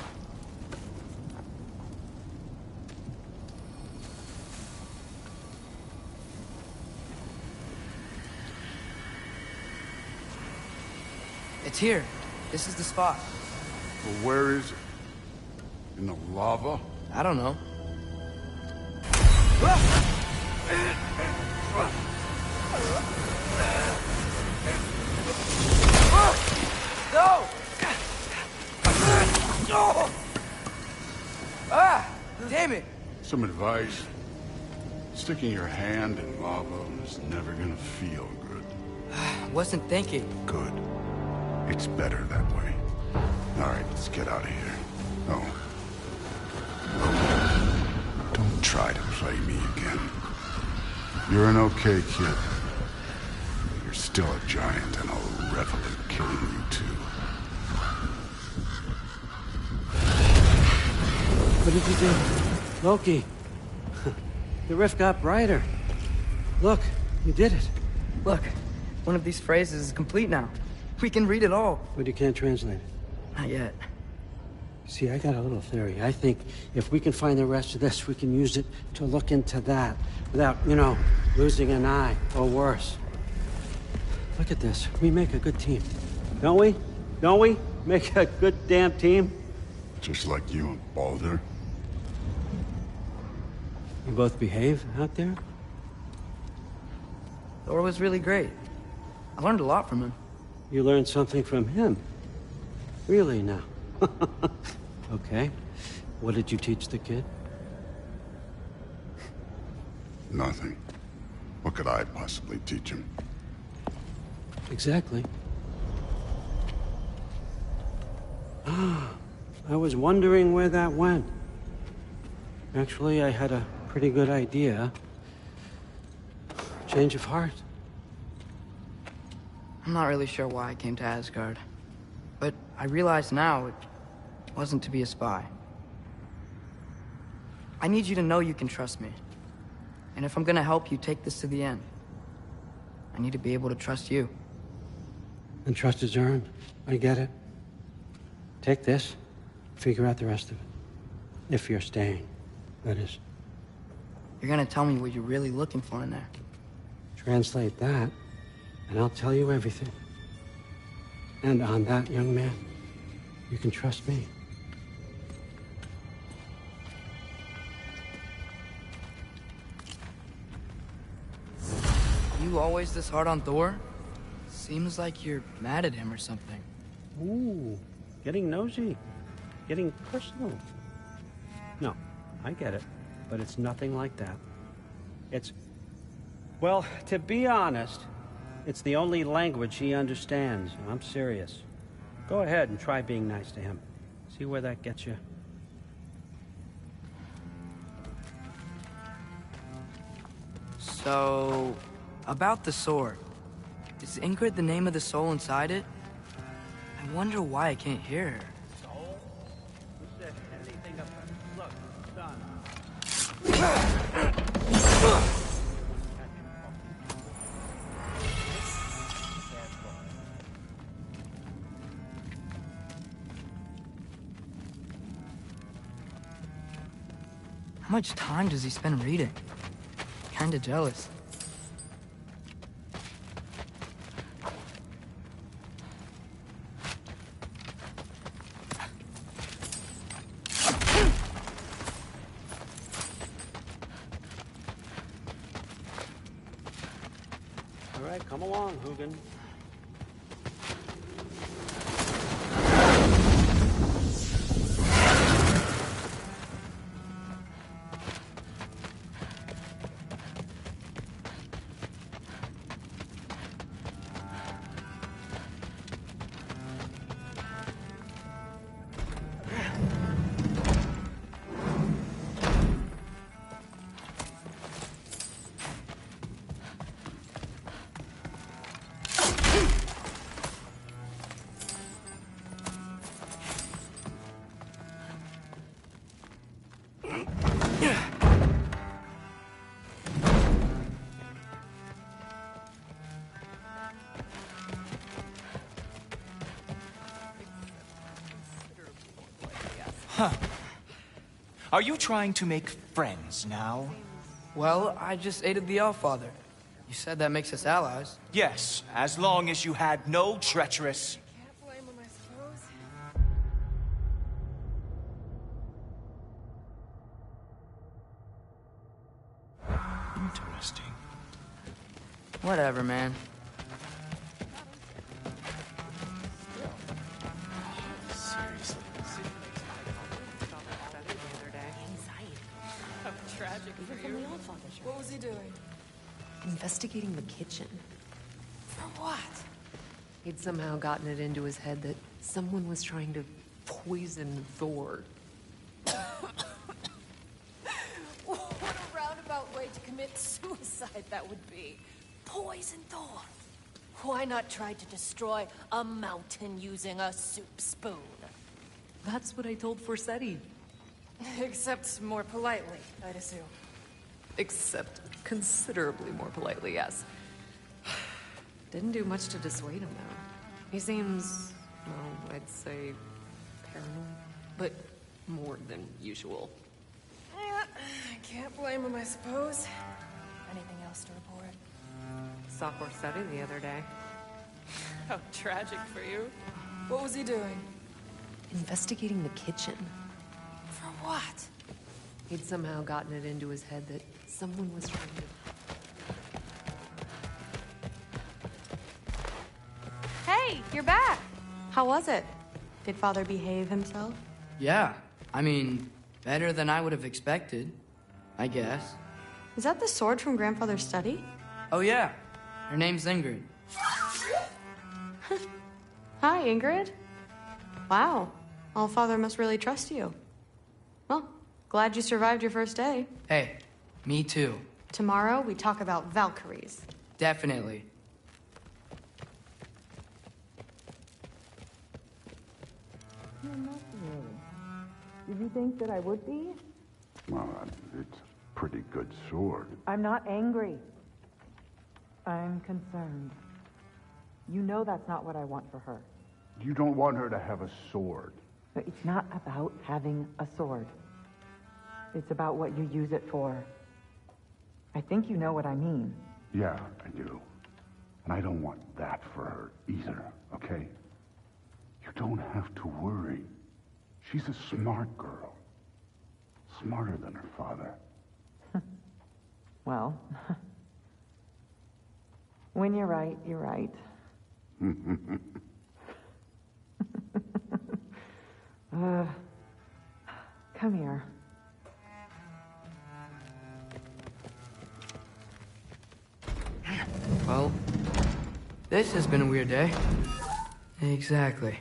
It's here. This is the spot. Well, where is it? In the lava? I don't know. No! Ah! Damn it! Some advice. Sticking your hand in lava is never gonna feel good. Wasn't thinking. Good. It's better that way. All right, let's get out of here. Oh. Don't try to play me again. You're an okay kid. You're still a giant, and I'll revel in killing you too. What did you do? Loki. The rift got brighter. Look, you did it. Look, one of these phrases is complete now. We can read it all. But you can't translate it. Not yet. See, I got a little theory. I think if we can find the rest of this, we can use it to look into that without, losing an eye or worse. Look at this. We make a good team. Don't we? Don't we? Make a good damn team? Just like you and Baldur. You both behave out there? Thor was really great. I learned a lot from him. You learned something from him? Really now? Okay. What did you teach the kid? Nothing. What could I possibly teach him? Exactly. I was wondering where that went. Actually, I had a pretty good idea. Change of heart. I'm not really sure why I came to Asgard. But I realize now it wasn't to be a spy. I need you to know you can trust me. And if I'm gonna help you take this to the end, I need to be able to trust you. And trust is earned. I get it. Take this, figure out the rest of it. If you're staying, that is. You're gonna tell me what you're really looking for in there. Translate that, and I'll tell you everything. And on that, young man, you can trust me. You always this hard on Thor? Seems like you're mad at him or something. Ooh, getting nosy. Getting personal. No, I get it. But it's nothing like that. It's... Well, to be honest, it's the only language he understands. I'm serious. Go ahead and try being nice to him. See where that gets you. So, about the sword. Is Ingrid the name of the soul inside it? I wonder why I can't hear her. Soul? Who said anything about... Look, son. How much time does he spend reading? Kinda jealous. All right, come along, Hugin. Are you trying to make friends now? Well, I just aided the Allfather. You said that makes us allies. Yes, as long as you had no treacherous... Can't blame him, I suppose. Interesting. Whatever, man. Seriously. Tragic for you. What was he doing? Investigating the kitchen. For what? He'd somehow gotten it into his head that someone was trying to poison Thor. What a roundabout way to commit suicide that would be. Poison Thor. Why not try to destroy a mountain using a soup spoon? That's what I told Forseti. Except more politely, I'd assume. Except considerably more politely, yes. Didn't do much to dissuade him, though. He seems, well, I'd say paranoid, but more than usual. Yeah, I can't blame him, I suppose. Anything else to report? Saw Forseti the other day. How tragic for you. What was he doing? Investigating the kitchen. For what? He'd somehow gotten it into his head that someone was trying to... Hey, you're back. How was it? Did Father behave himself? Yeah, I mean, better than I would have expected, I guess. Is that the sword from Grandfather's study? Oh yeah, her name's Ingrid. Hi, Ingrid. Wow, Allfather must really trust you. Well, glad you survived your first day. Hey, me too. Tomorrow, we talk about Valkyries. Definitely. Did you think that I would be? Well, it's a pretty good sword. I'm not angry. I'm concerned. You know that's not what I want for her. You don't want her to have a sword. But it's not about having a sword. It's about what you use it for. I think you know what I mean. Yeah, I do. And I don't want that for her either, okay? You don't have to worry. She's a smart girl. Smarter than her father. Well, when you're right, you're right. Come here. Well, this has been a weird day. Exactly.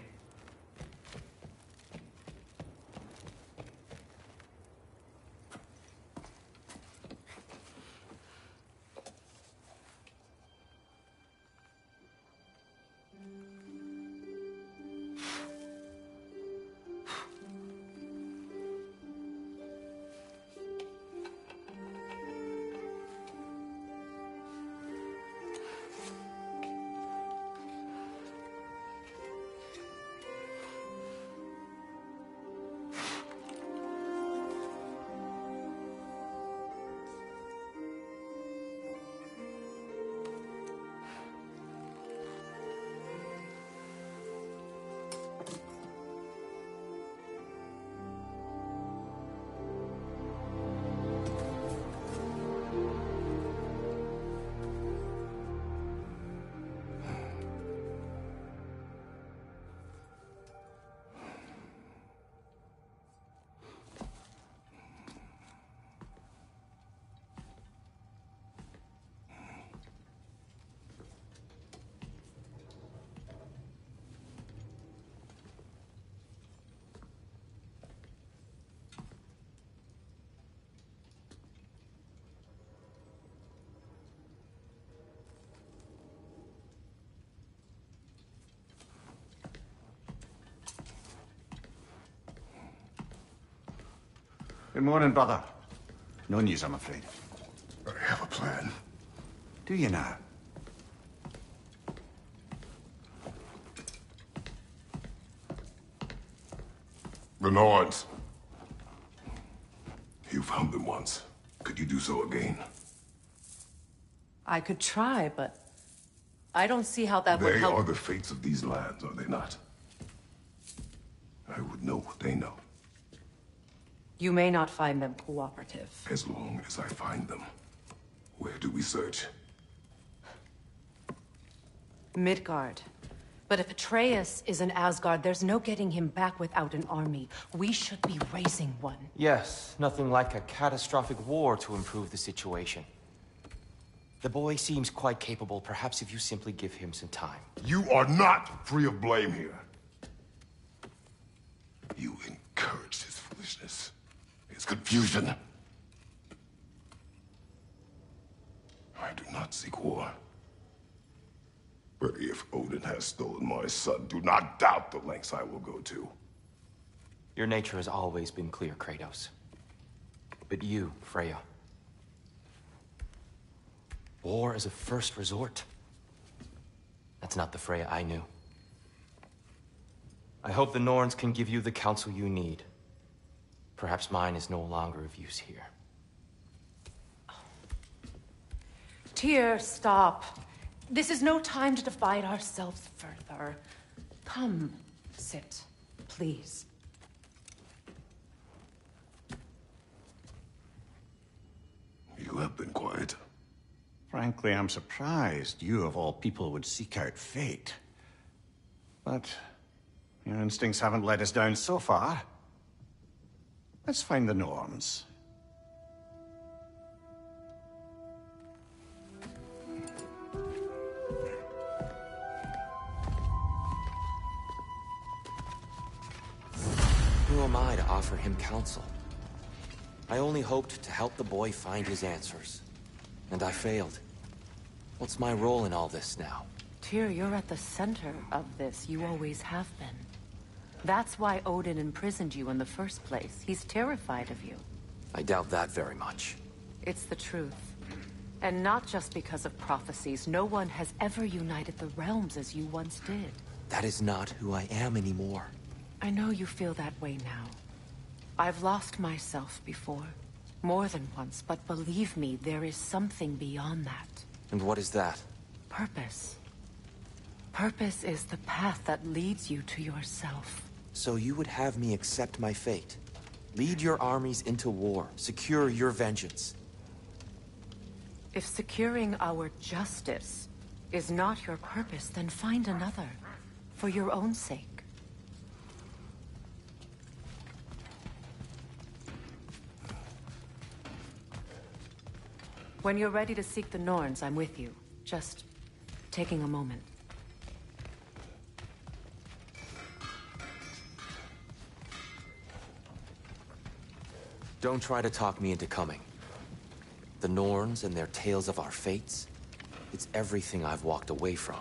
Good morning, brother. No news, I'm afraid. I have a plan. Do you now? The Nords. You found them once. Could you do so again? I could try, but I don't see how that would They help. are the fates of these lands, are they not? I would know what they know, You may not find them cooperative. as long as I find them. Where do we search? Midgard. But if Atreus is in Asgard, there's no getting him back without an army. We should be raising one. Yes, nothing like a catastrophic war to improve the situation. The boy seems quite capable, perhaps if you simply give him some time. You are not free of blame here. You encouraged his foolishness, his confusion. I do not seek war. But if Odin has stolen my son, do not doubt the lengths I will go to. Your nature has always been clear, Kratos. But you, Freya. War as a first resort. That's not the Freya I knew. I hope the Norns can give you the counsel you need. Perhaps mine is no longer of use here. Tyr, stop. This is no time to divide ourselves further. Come, sit, please. You have been quiet. Frankly, I'm surprised you of all people would seek out fate. But your instincts haven't let us down so far. Let's find the Norns. Who am I to offer him counsel? I only hoped to help the boy find his answers. And I failed. What's my role in all this now? Tyr, you're at the center of this. You always have been. That's why Odin imprisoned you in the first place. He's terrified of you. I doubt that very much. It's the truth. And not just because of prophecies. No one has ever united the realms as you once did. That is not who I am anymore. I know you feel that way now. I've lost myself before. More than once, but believe me, there is something beyond that. And what is that? Purpose. Purpose is the path that leads you to yourself. So you would have me accept my fate? Lead your armies into war, secure your vengeance. If securing our justice is not your purpose, then find another. For your own sake. When you're ready to seek the Norns, I'm with you. Just taking a moment. Don't try to talk me into coming. The Norns and their tales of our fates, it's everything I've walked away from.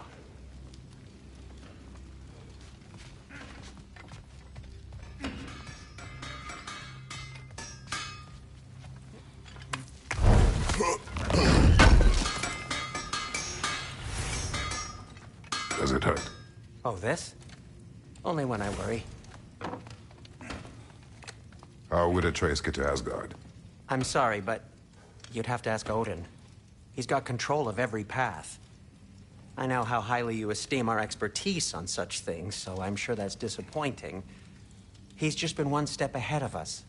Does it hurt? Oh, this? Only when I worry. How would Atreus get to Asgard? I'm sorry, but you'd have to ask Odin. He's got control of every path. I know how highly you esteem our expertise on such things, so I'm sure that's disappointing. He's just been one step ahead of us.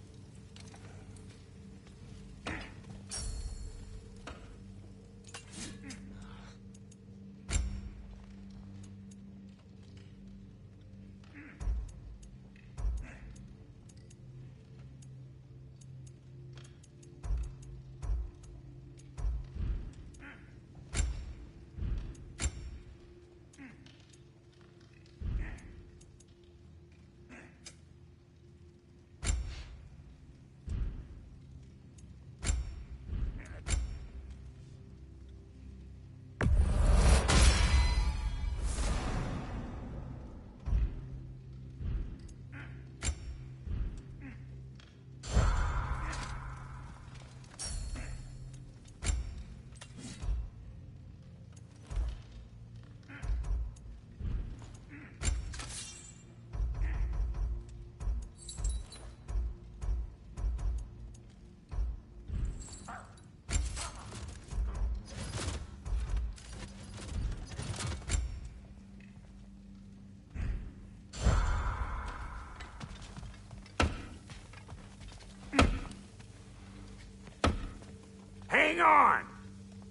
hang on!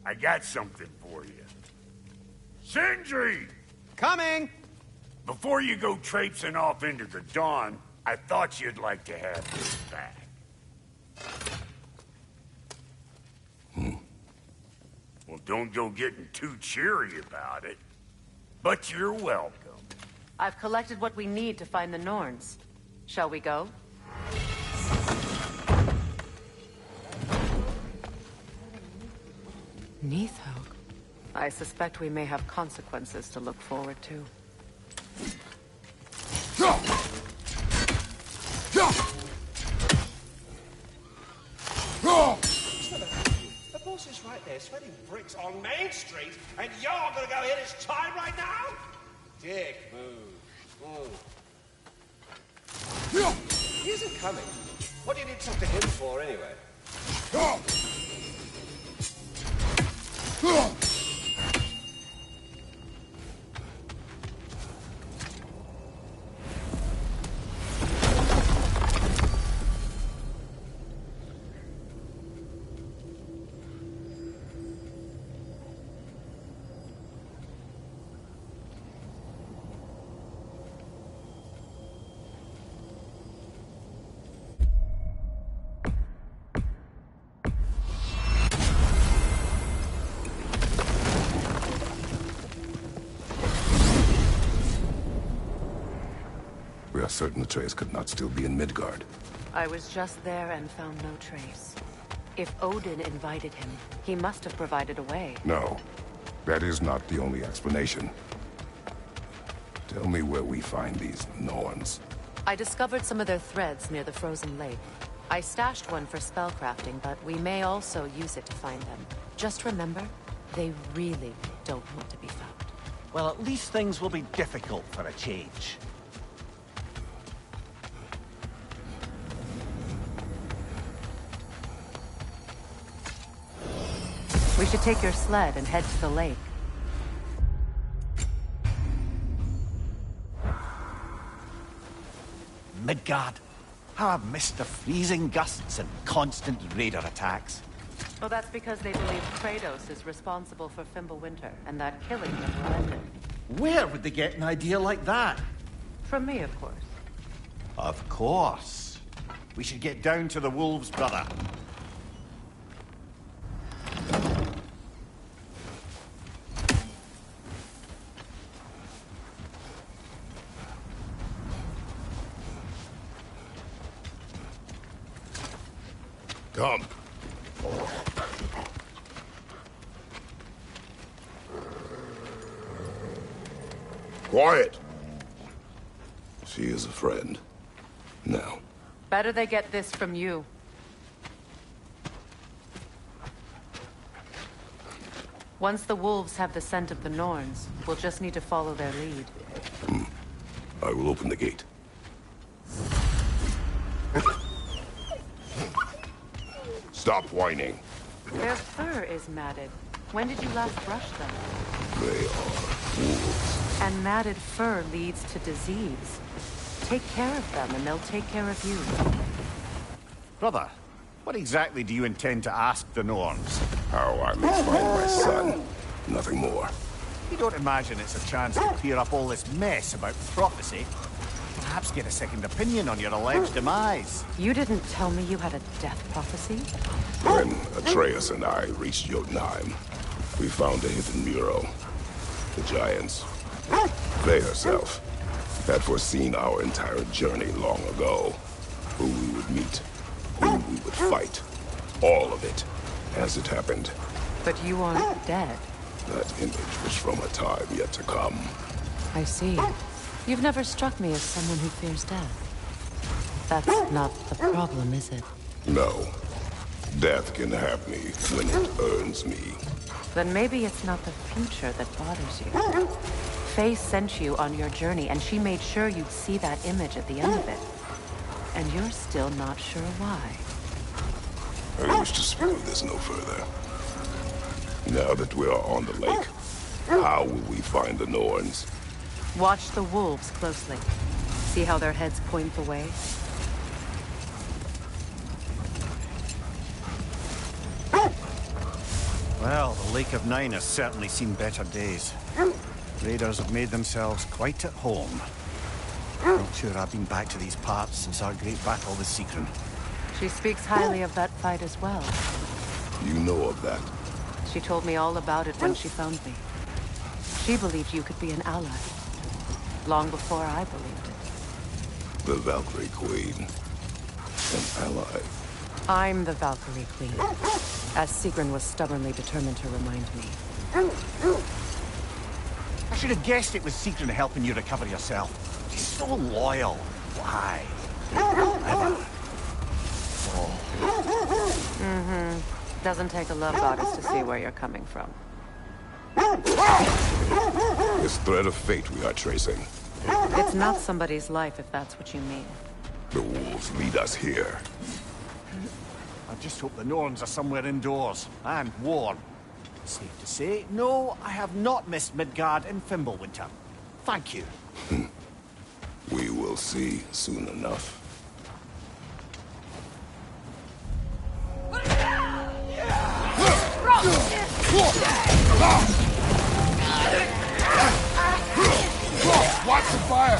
I got something for you. Sindri! Coming! Before you go traipsing off into the dawn, I thought you'd like to have this back. Well, don't go getting too cheery about it. But you're welcome. I've collected what we need to find the Norns. Shall we go? Neathog. I suspect we may have consequences to look forward to. The boss is right there, sweating bricks on Main Street, and you're gonna go hit his time right now? Dick, move. He isn't coming. What do you need to talk to him for, anyway? We are certain Atreus could not still be in Midgard. I was just there and found no trace. If Odin invited him, he must have provided a way. No, that is not the only explanation. Tell me where we find these Norns. I discovered some of their threads near the frozen lake. I stashed one for spellcrafting, but we may also use it to find them. Just remember, they really don't want to be found. Well, at least things will be difficult for a change. We should take your sled and head to the lake. Midgard. How I've missed the freezing gusts and constant raider attacks. Well, that's because they believe Kratos is responsible for Fimbulwinter, and that killing never ended. Where would they get an idea like that? From me, of course. Of course. We should get down to the wolves, brother. Come. Quiet. She is a friend. Now. Better they get this from you. Once the wolves have the scent of the Norns, we'll just need to follow their lead. I will open the gate. Stop whining. Their fur is matted. When did you last brush them? They are wolves. And matted fur leads to disease. Take care of them, and they'll take care of you. Brother, what exactly do you intend to ask the Norns? How I may find my son. Nothing more. You don't imagine it's a chance to clear up all this mess about prophecy? Perhaps get a second opinion on your alleged demise. You didn't tell me you had a death prophecy? When Atreus and I reached Jotunheim, we found a hidden mural. The Giants, they herself, had foreseen our entire journey long ago. Who we would meet, who we would fight. All of it, as it happened. But you aren't dead. That image was from a time yet to come. I see. You've never struck me as someone who fears death. That's not the problem, is it? No. Death can have me when it earns me. Then maybe it's not the future that bothers you. Faye sent you on your journey, and she made sure you'd see that image at the end of it. And you're still not sure why. I wish to speak of this no further. Now that we are on the lake, how will we find the Norns? Watch the wolves closely. See how their heads point the way? Well, the Lake of Nine has certainly seen better days. Raiders have made themselves quite at home. Not sure I've been back to these parts since our great battle with Seekron. She speaks highly of that fight as well. You know of that? She told me all about it when she found me. She believed you could be an ally. Long before I believed it. The Valkyrie Queen. An ally. I'm the Valkyrie Queen, as Seekron was stubbornly determined to remind me. I should have guessed it was Seekron helping you recover yourself. She's so loyal. Why? Clever. Mm-hmm. Doesn't take a love goddess to see where you're coming from. It's thread of fate we are tracing. It's not somebody's life, if that's what you mean. The wolves lead us here. I just hope the Norns are somewhere indoors, and warm. Safe to say, no, I have not missed Midgard in Fimbulwinter. Thank you. We will see soon enough. Watch the fire!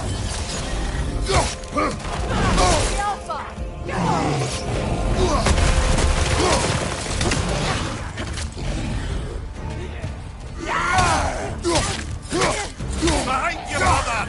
Behind you, mother!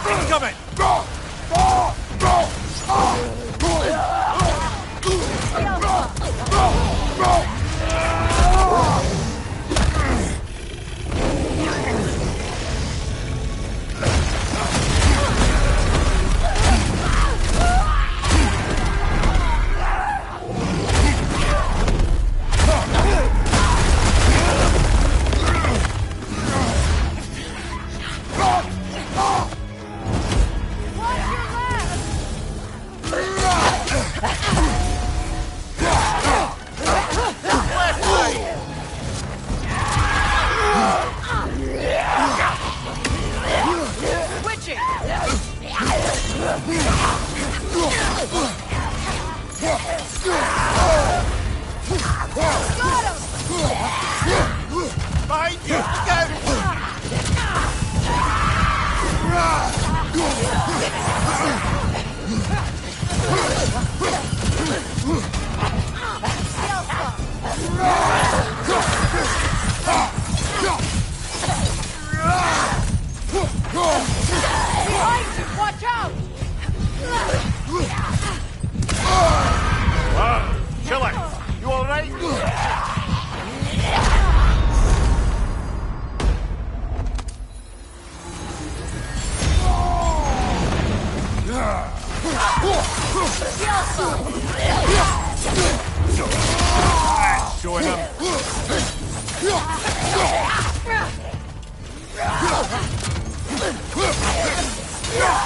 Incoming! Showing up.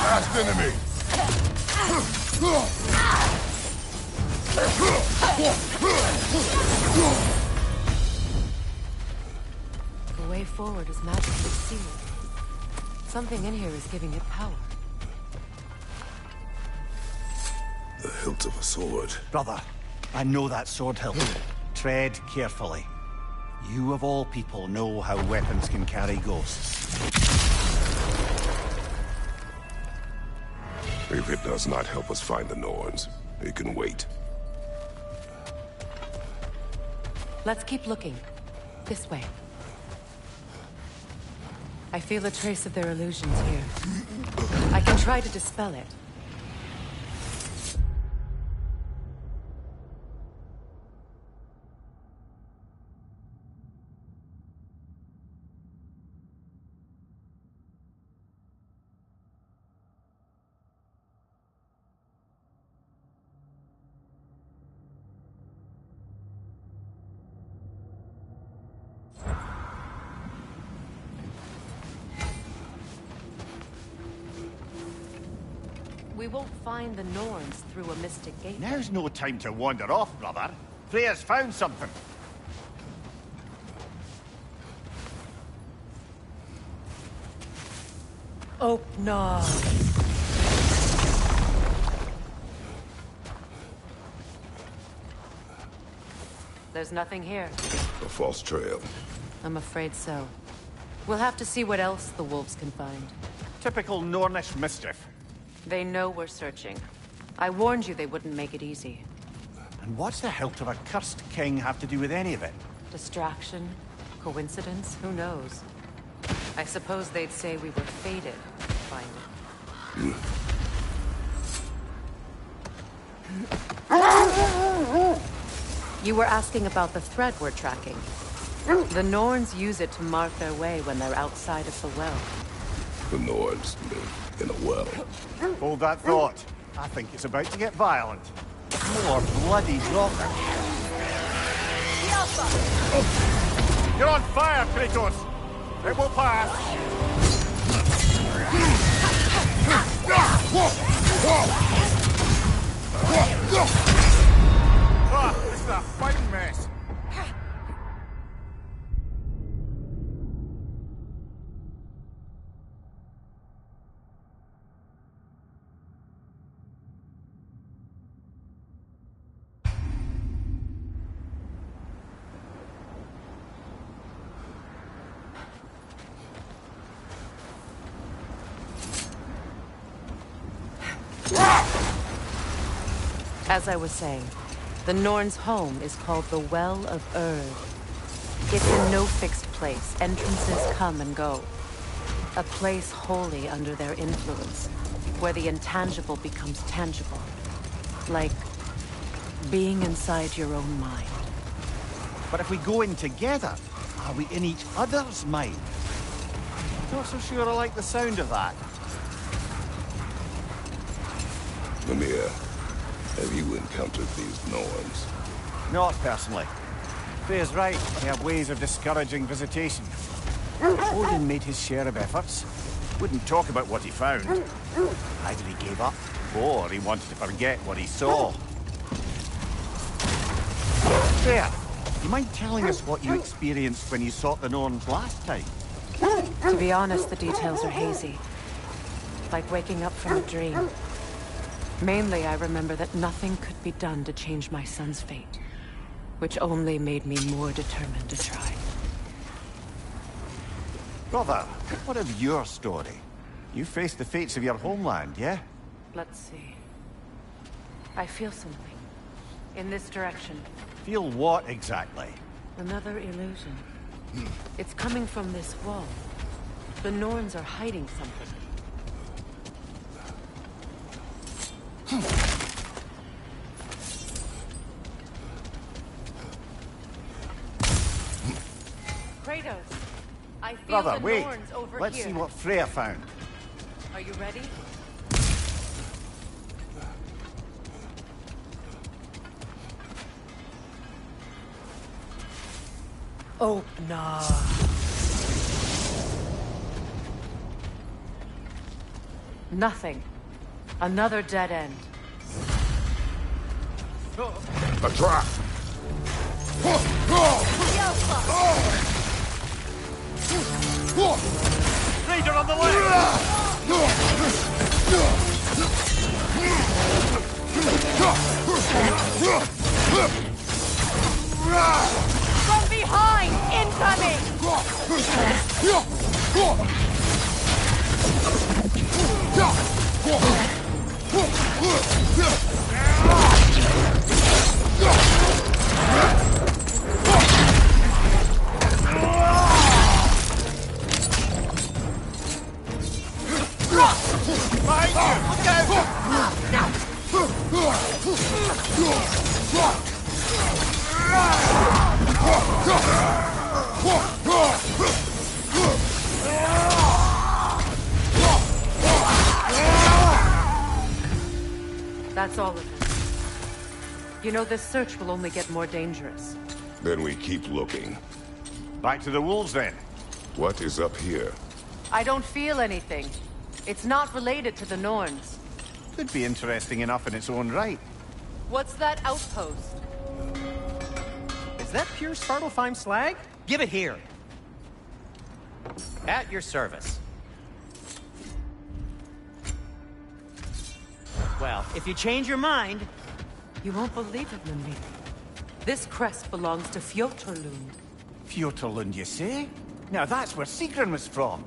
Last enemy. The way forward is magically sealed. Something in here is giving it power. The hilt of a sword. Brother, I know that sword hilt. Tread carefully. You of all people know how weapons can carry ghosts. If it does not help us find the Norns, it can wait. Let's keep looking. This way. I feel a trace of their illusions here. I can try to dispel it. We won't find the Norns through a mystic gate. Now's no time to wander off, brother. Freya's found something. Oh, no. There's nothing here. A false trail. I'm afraid so. We'll have to see what else the wolves can find. Typical Nornish mischief. They know we're searching. I warned you they wouldn't make it easy. And what's the hilt of a cursed king have to do with any of it? Distraction? Coincidence? Who knows? I suppose they'd say we were fated to find it. You were asking about the thread we're tracking. The Norns use it to mark their way when they're outside of the well. The Nords live in a well. Hold that thought. I think it's about to get violent. More bloody rocker. You're on fire, Kratos! It will pass! Ah, this is a fighting mess. As I was saying, the Norns' home is called the Well of Erd. It's in no fixed place. Entrances come and go. A place wholly under their influence, where the intangible becomes tangible. Like being inside your own mind. But if we go in together, are we in each other's mind? Not so sure I like the sound of that. Mimir, have you encountered these Norns? Not personally. Freya's right. They have ways of discouraging visitation. Odin made his share of efforts. Wouldn't talk about what he found. Either he gave up, or he wanted to forget what he saw. Freya, you mind telling us what you experienced when you sought the Norns last time? To be honest, the details are hazy. Like waking up from a dream. Mainly, I remember that nothing could be done to change my son's fate, which only made me more determined to try. Brother, what of your story? You faced the fates of your homeland, yeah? Let's see. I feel something. In this direction. Feel what exactly? Another illusion. It's coming from this wall. The Norns are hiding something. Kratos, I feel Brother, the wait. Norns over Let's here. see what Freya found. Are you ready? Oh, no. Nothing. Another dead end. A trap! Raider on the From behind! Incoming! That's all of them. You know, this search will only get more dangerous. Then we keep looking. Back to the wolves, then. What is up here? I don't feel anything. It's not related to the Norns. Could be interesting enough in its own right. What's that outpost? Is that pure Svartalfheim slag? Give it here. At your service. Well, if you change your mind... You won't believe it, Mimir. This crest belongs to Fjotorlund. Fjotorlund, you say? Now that's where Sigrun was from.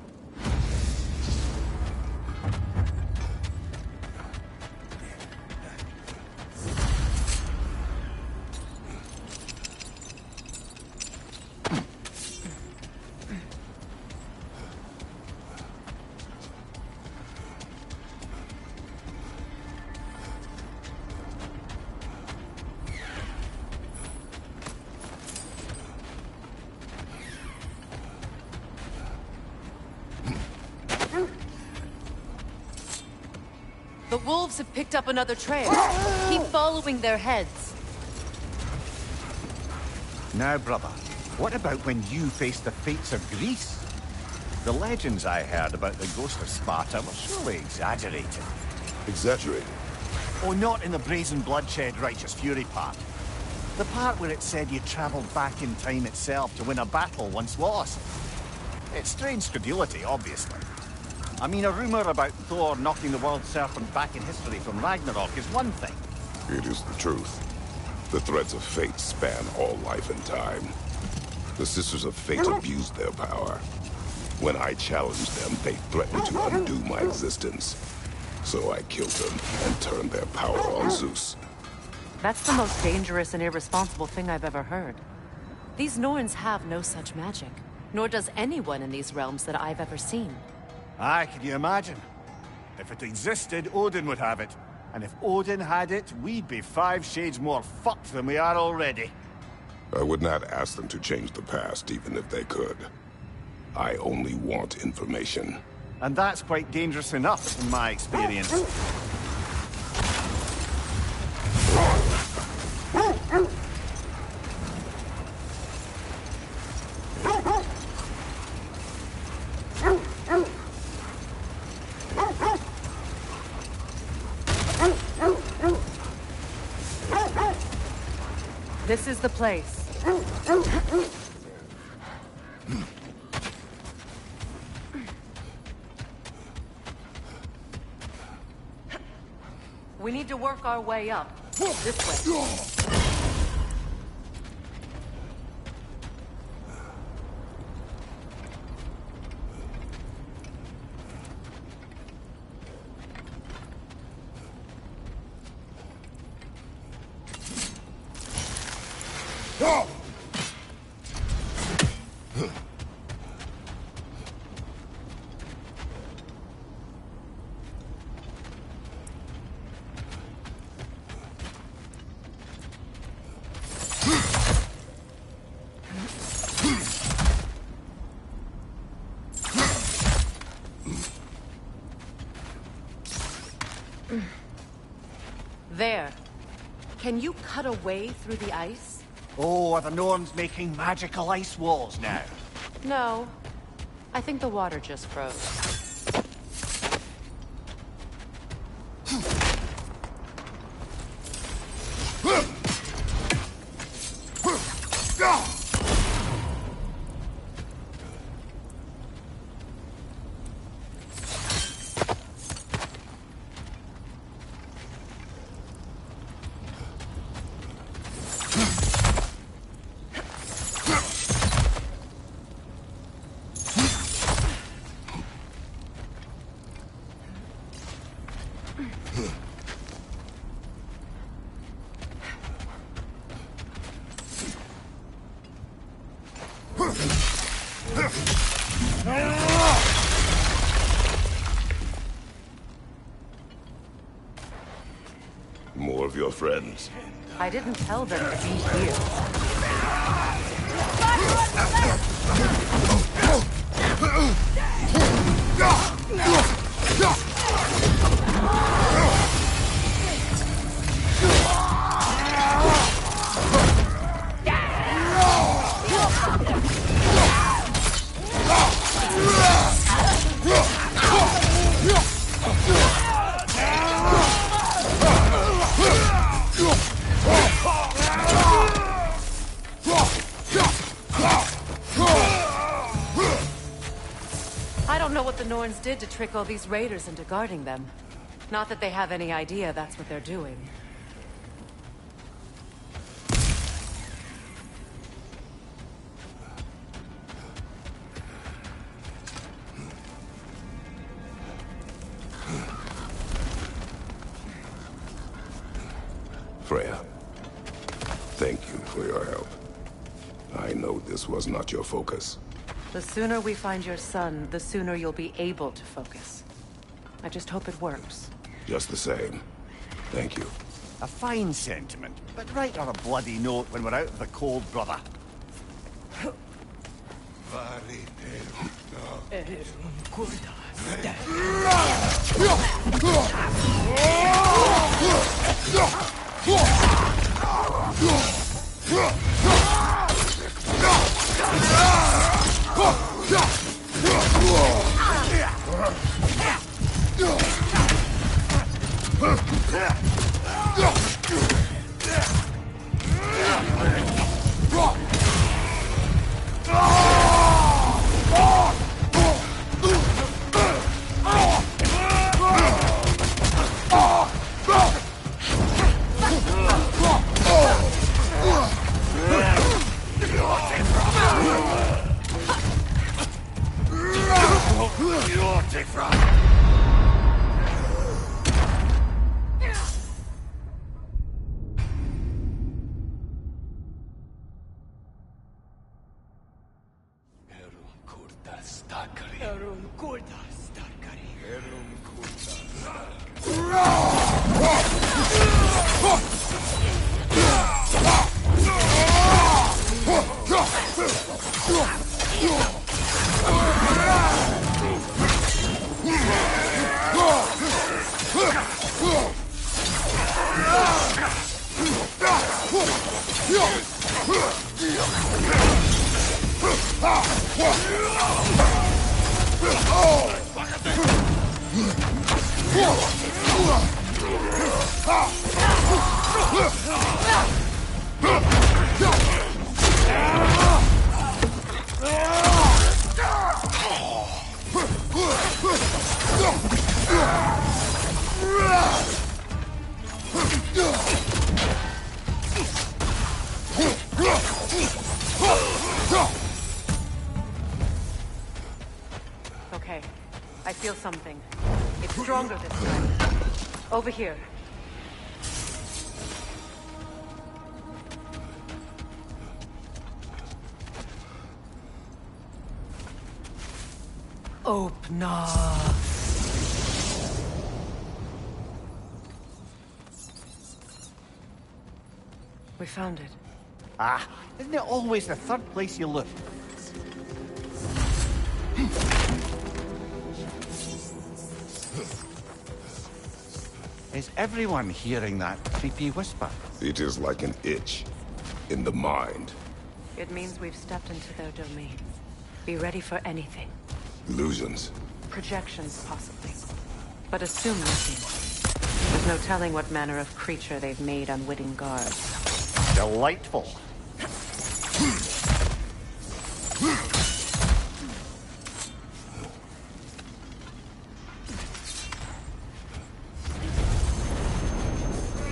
The wolves have picked up another trail. Keep following their heads. Now, brother, what about when you faced the fates of Greece? The legends I heard about the ghost of Sparta were surely exaggerated. Exaggerated? Oh, not in the brazen bloodshed righteous fury part. The part where it said you travelled back in time itself to win a battle once lost. It's strange credulity, obviously. I mean, a rumour about Thor knocking the world serpent back in history from Ragnarok is one thing. It is the truth. The threads of fate span all life and time. The Sisters of Fate abused their power. When I challenged them, they threatened to undo my existence. So I killed them and turned their power on Zeus. That's the most dangerous and irresponsible thing I've ever heard. These Norns have no such magic, nor does anyone in these realms that I've ever seen. Aye, can you imagine? If it existed, Odin would have it. And if Odin had it, we'd be 5 shades more fucked than we are already. I would not ask them to change the past, even if they could. I only want information. And that's quite dangerous enough, in my experience. This is the place. We need to work our way up. This way. There. Can you cut a way through the ice? Oh, are the Norns making magical ice walls now? No. I think the water just froze. More of your friends. I didn't tell them to be here. don't know what the Norns did to trick all these raiders into guarding them. Not that they have any idea that's what they're doing. Freya, thank you for your help. I know this was not your focus. The sooner we find your son, the sooner you'll be able to focus. I just hope it works. Just the same, thank you. A fine sentiment, but write her a bloody note when we're out of the cold, brother. Okay, I feel something. It's stronger this time. Over here. Open up. We found it. Ah, isn't it always the third place you look? Is everyone hearing that creepy whisper? It is like an itch in the mind. It means we've stepped into their domain. Be ready for anything. Illusions. Projections, possibly. But assume nothing. There's no telling what manner of creature they've made unwitting guards. Delightful.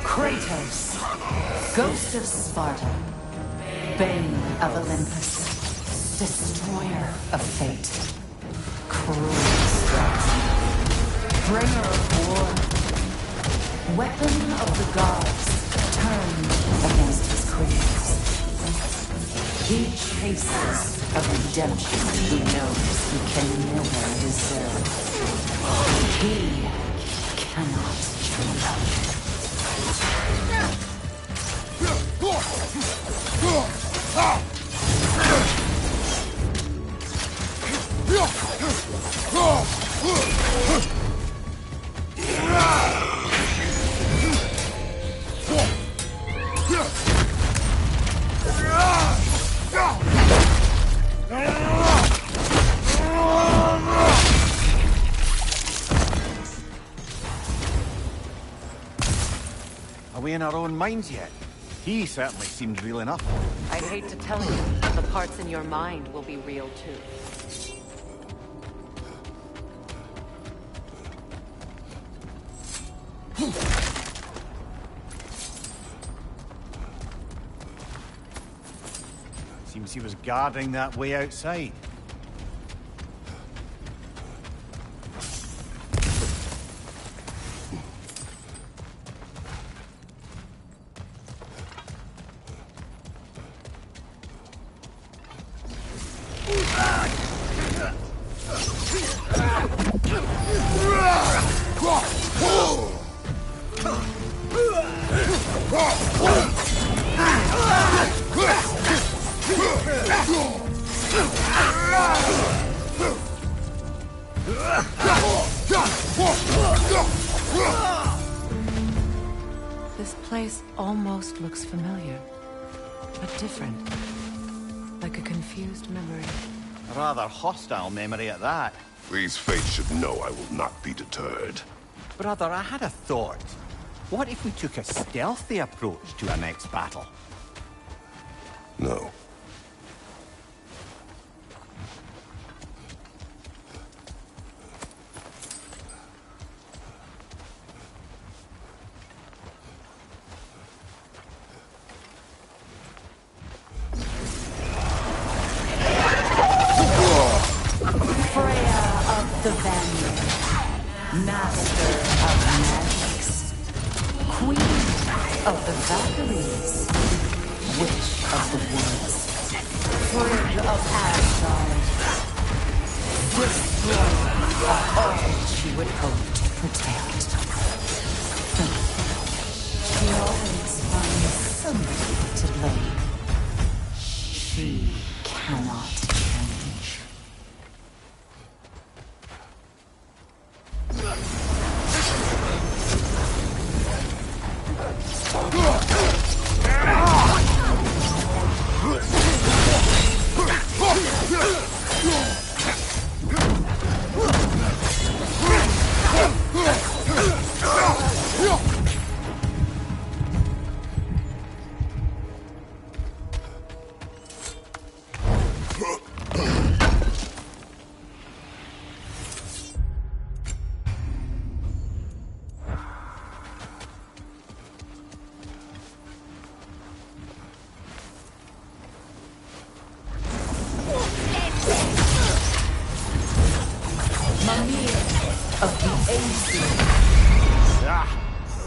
Kratos, Ghost of Sparta, Bane of Olympus, Destroyer of Fate, Cruel Strike, Bringer of War, Weapon of the Gods, turned against his creatures. He chases a redemption he knows he can never deserve. He cannot triumph. Are we in our own minds yet? He certainly seemed real enough. I'd hate to tell you, the parts in your mind will be real too. Seems he was guarding that way outside. This place almost looks familiar, but different. Like a confused memory. A rather hostile memory at that. These fates should know I will not be deterred. Brother, I had a thought. What if we took a stealthy approach to our next battle? No. The Vanguard, Master of Magics, Queen of the Valkyries, Witch of the Woods, Frigg of Asgard, Destroyer of all she would hope to protect. She always finds somebody to blame. She cannot change.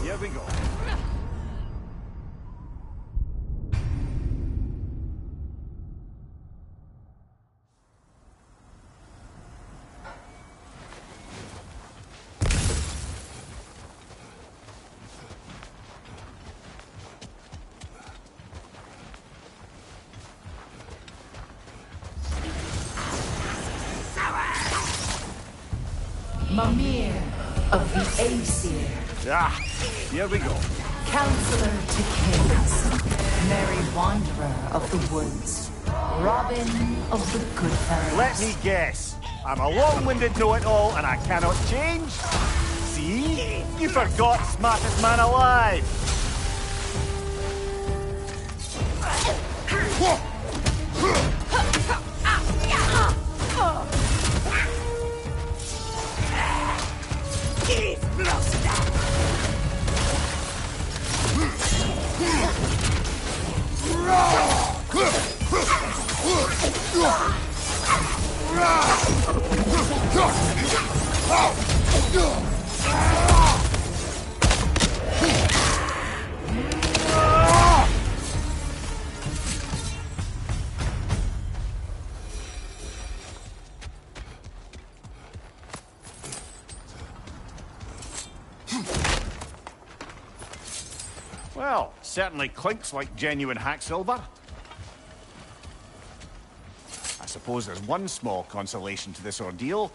Here we go. Mimir of the Aesir. Here we go. Counselor to Kings. Merry Wanderer of the Woods. Robin of the Goodfellas. Let me guess. I'm a long-winded know-it-all and I cannot change? See? You forgot smartest man alive. Well, certainly clinks like genuine hack silver. I suppose there's one small consolation to this ordeal.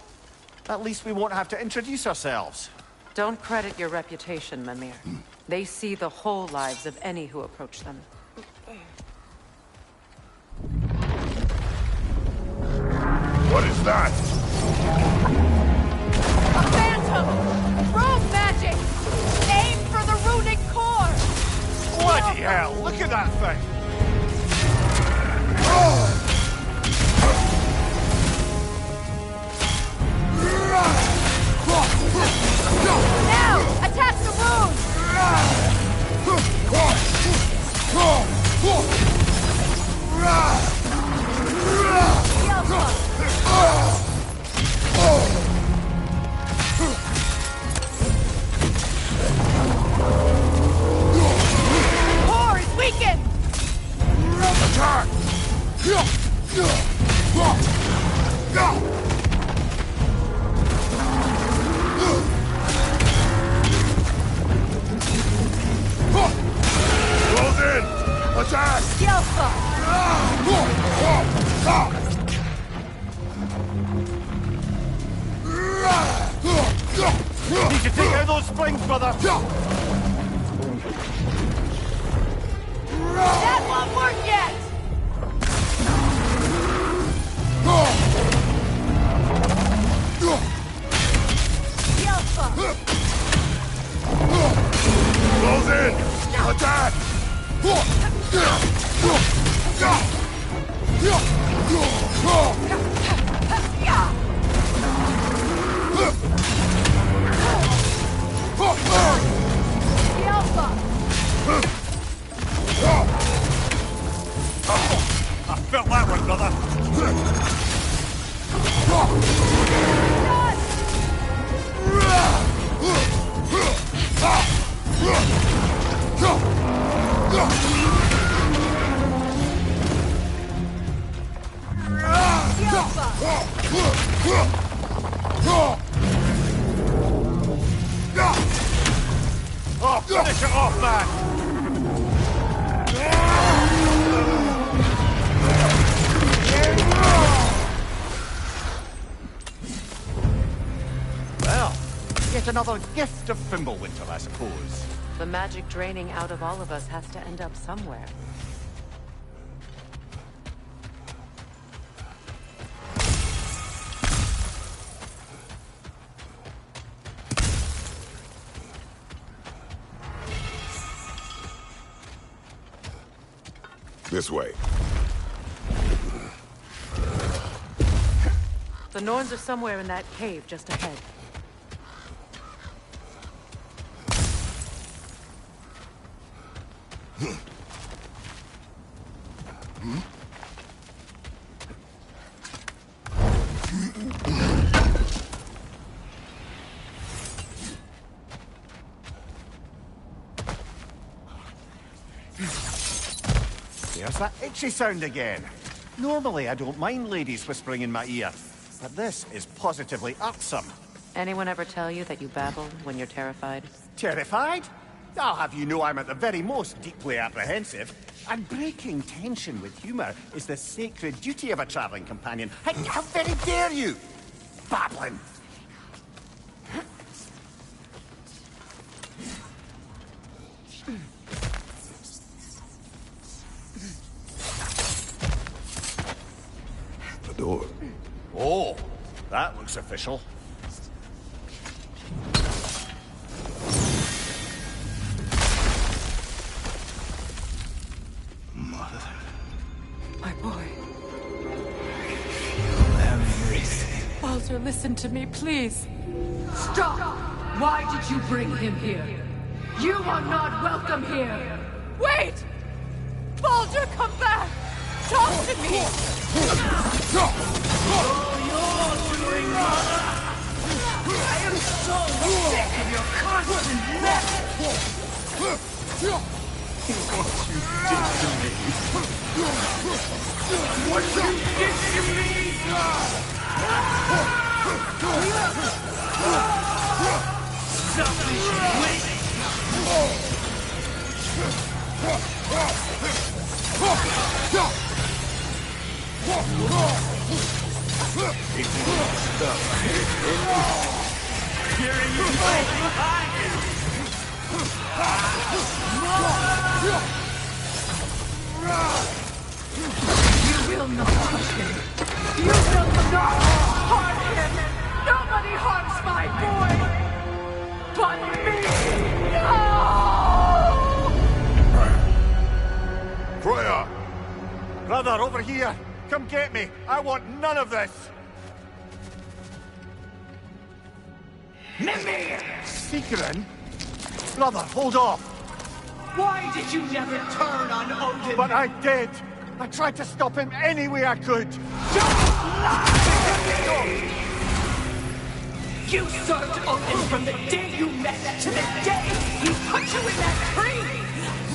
At least we won't have to introduce ourselves. Don't credit your reputation, Mimir. They see the whole lives of any who approach them. What is that? A phantom! Rogue magic! Aim for the runic core! Bloody hell, look at that thing! Now! Attack the rune! Close in! Attack! Need to take out those springs, brother! That won't work yet! Close in! Attack! I felt that one, brother! Oh, finish it off, man! Well, yet another gift of Fimbulwinter, I suppose. The magic draining out of all of us has to end up somewhere. This way. The Norns are somewhere in that cave just ahead. There's that itchy sound again. Normally, I don't mind ladies whispering in my ear, but this is positively irksome. Anyone ever tell you that you babble when you're terrified? Terrified? I'll have you know I'm at the very most deeply apprehensive. And breaking tension with humour is the sacred duty of a travelling companion. How very dare you! Babbling! The door. Oh, that looks official. Mother. My boy. Everything. Baldur, listen to me, please. Stop! Why did you bring him here? You are not welcome here! Wait! Baldur, come back! Talk to me! You're doing, mother! I am so sick of your constant mess! What you did to me! Selfish Hearing you fight behind You will not touch him. You will not harm him. Nobody harms my boy. But me. No! Freya! Brother, over here! Come get me! I want none of this! Mimir! Secret? Brother, hold off! Why did you never turn on Odin? But I did! I tried to stop him any way I could! You served Odin from the day you met to the day he put you in that tree!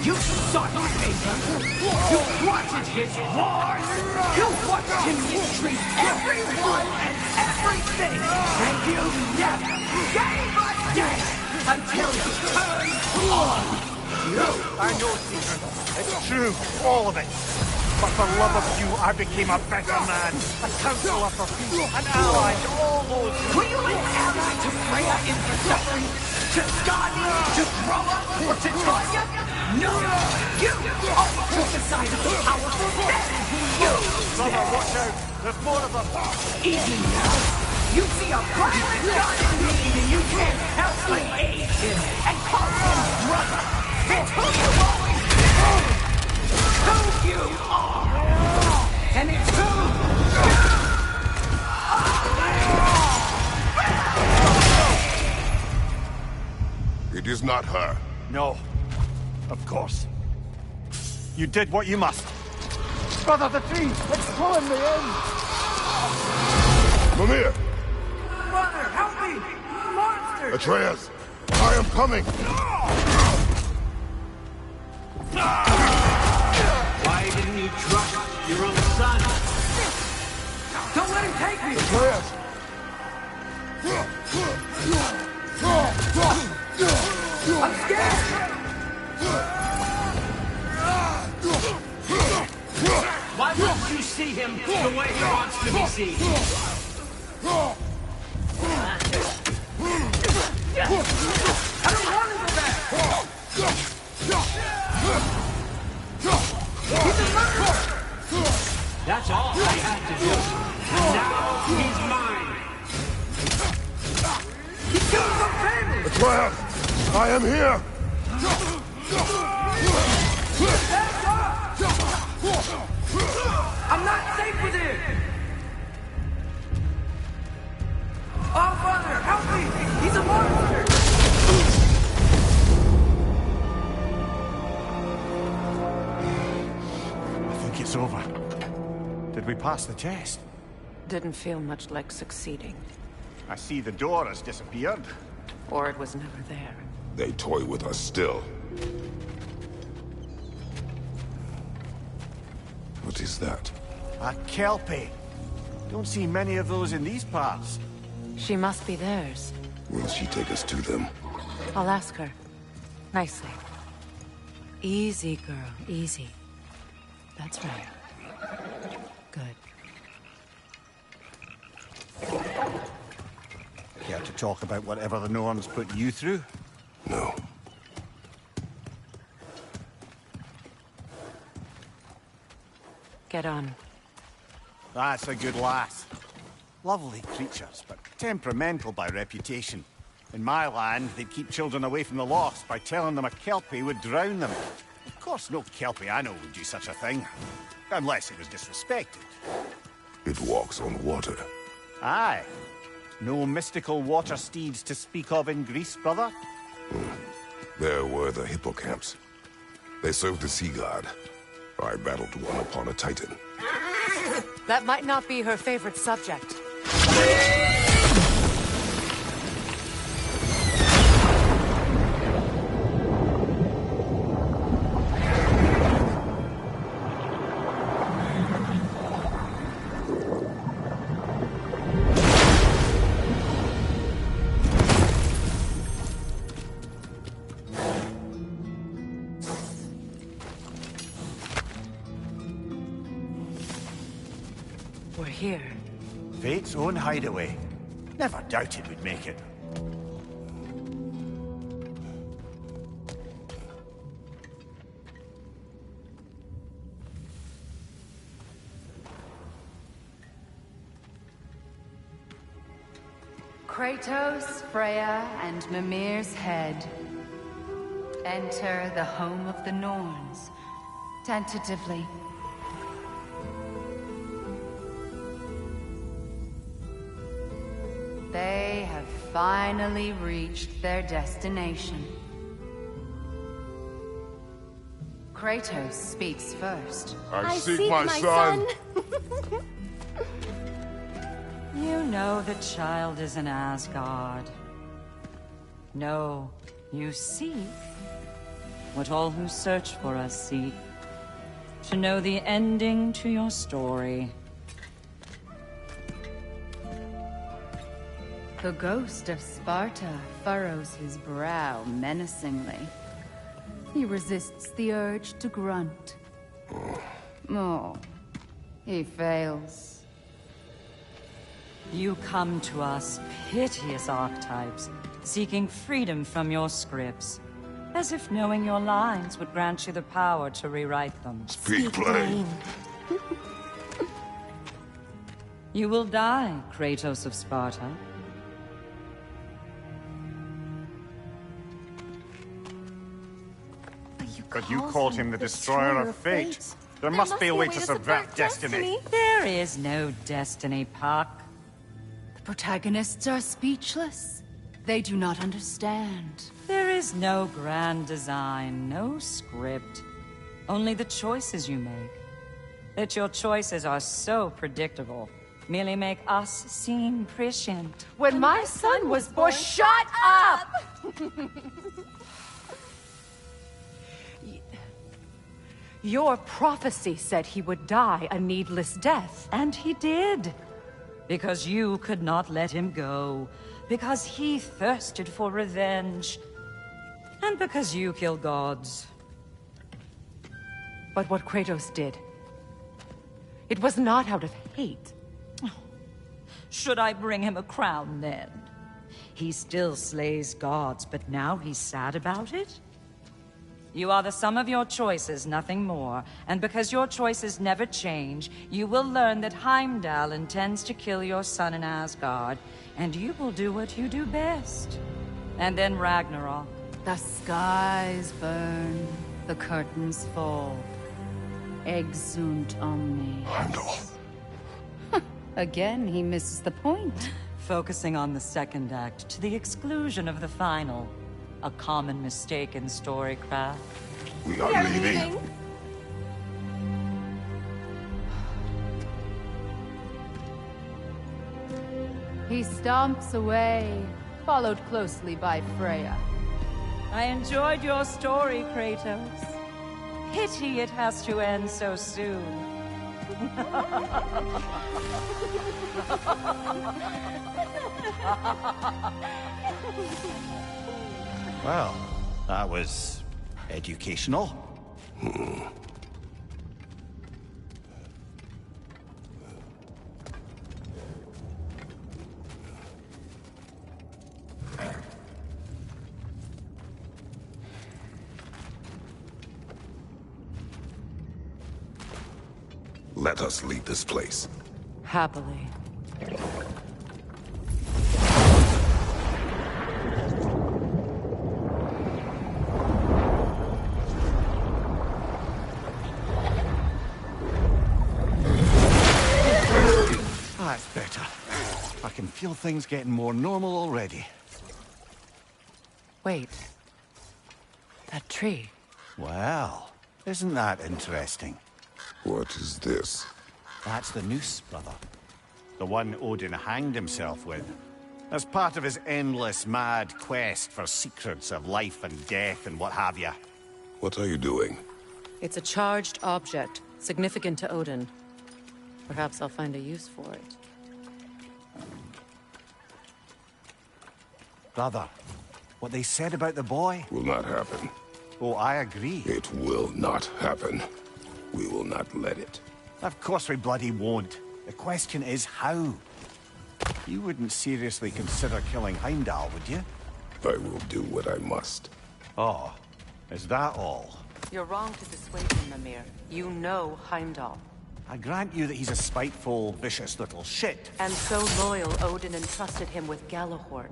You sought favor. You wanted his wars. You watched him mistreat everyone and everything. And you never gave a damn until he turned on you. I know, Caesar. It's true, all of it. But for love of you, I became a better man, a counselor for peace, an ally to all those who... Were you an ally to Freya in her suffering? To Skadi? To Groa? Or to Tanya? No! You always took the side of the powerful. You! Brother, watch out! There's more of them! Easy now! You see a violent god in me, and you can't help but aid him and call him brother! It's who you've always been! Who you are! And it's who you It is not her. No. Of course. You did what you must. Brother, the tree! It's pulling me in! Mimir! Brother, help me! Monster! Atreus! I am coming! Why didn't you trust your own son? Don't let him take me! Atreus! I'm scared! Why won't you see him the way he wants to be seen? I don't want to go back! He's a murderer! That's all I had to do. Now he's mine. He killed some family! Atreus! I am here! I'm not safe with him! Oh, Father, help me! He's a monster! I think it's over. Did we pass the test? Didn't feel much like succeeding. I see the door has disappeared. Or it was never there. They toy with us still. What is that? A Kelpie. Don't see many of those in these parts. She must be theirs. Will she take us to them? I'll ask her. Nicely. Easy, girl. Easy. That's right. Good. Care to talk about whatever the Norns put you through? No. Get on. That's a good lass. Lovely creatures, but temperamental by reputation. In my land, they'd keep children away from the lost by telling them a Kelpie would drown them. Of course, no Kelpie I know would do such a thing. Unless it was disrespected. It walks on water. Aye. No mystical water steeds to speak of in Greece, brother? There were the hippocamps. They served the sea god. I battled one upon a titan. That might not be her favorite subject. We're here. Fate's own hideaway. Never doubted we'd make it. Kratos, Freya, and Mimir's head. Enter the home of the Norns. Tentatively. They have finally reached their destination. Kratos speaks first. I seek my son. You know the child is in Asgard. No, you seek what all who search for us seek. To know the ending to your story. The ghost of Sparta furrows his brow menacingly. He resists the urge to grunt. Oh, he fails. You come to us, piteous archetypes, seeking freedom from your scripts. As if knowing your lines would grant you the power to rewrite them. Speak plain. You will die, Kratos of Sparta. But you called him the Destroyer of Fate. There must be a way to subvert destiny. There is no destiny, Puck. The protagonists are speechless. They do not understand. There is no grand design, no script. Only the choices you make. That your choices are so predictable merely make us seem prescient. When my son was born, shut up! Your prophecy said he would die a needless death. And he did. Because you could not let him go. Because he thirsted for revenge. And because you kill gods. But what Kratos did, it was not out of hate. Should I bring him a crown then? He still slays gods, but now he's sad about it? You are the sum of your choices, nothing more. And because your choices never change, you will learn that Heimdall intends to kill your son in Asgard, and you will do what you do best. And then Ragnarok. The skies burn, the curtains fall. Exunt omnes. Heimdall. Again, he misses the point. Focusing on the second act to the exclusion of the final. A common mistake in storycraft. We are leaving. He stomps away, followed closely by Freya. I enjoyed your story, Kratos. Pity it has to end so soon. Well, that was educational. Let us leave this place. Happily. That's better. I can feel things getting more normal already. Wait. That tree. Well, isn't that interesting? What is this? That's the noose, brother. The one Odin hanged himself with. As part of his endless, mad quest for secrets of life and death and what have you. What are you doing? It's a charged object, significant to Odin. Perhaps I'll find a use for it. Brother, what they said about the boy? Will not happen. Oh, I agree. It will not happen. We will not let it. Of course we bloody won't. The question is how. You wouldn't seriously consider killing Heimdall, would you? I will do what I must. Oh, is that all? You're wrong to dissuade him, Mimir. You know Heimdall. I grant you that he's a spiteful, vicious little shit. And so loyal, Odin entrusted him with Galahorn.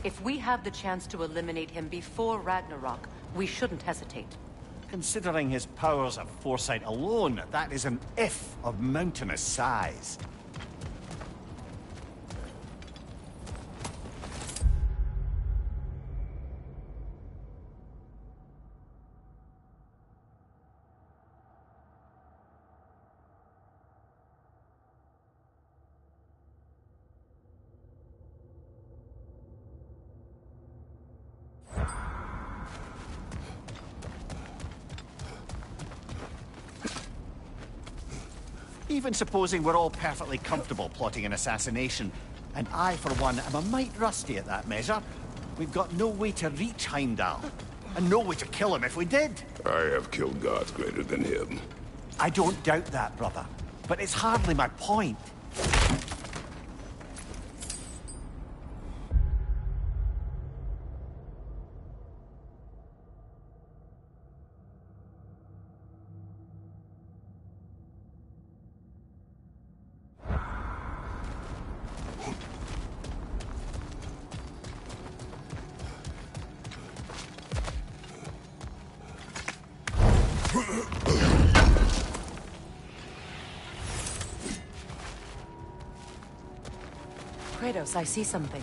If we have the chance to eliminate him before Ragnarok, we shouldn't hesitate. Considering his powers of foresight alone, that is an if of mountainous size. Even supposing we're all perfectly comfortable plotting an assassination, and I, for one, am a mite rusty at that measure, we've got no way to reach Heimdall, and no way to kill him if we did. I have killed gods greater than him. I don't doubt that, brother, but it's hardly my point. Kratos, I see something.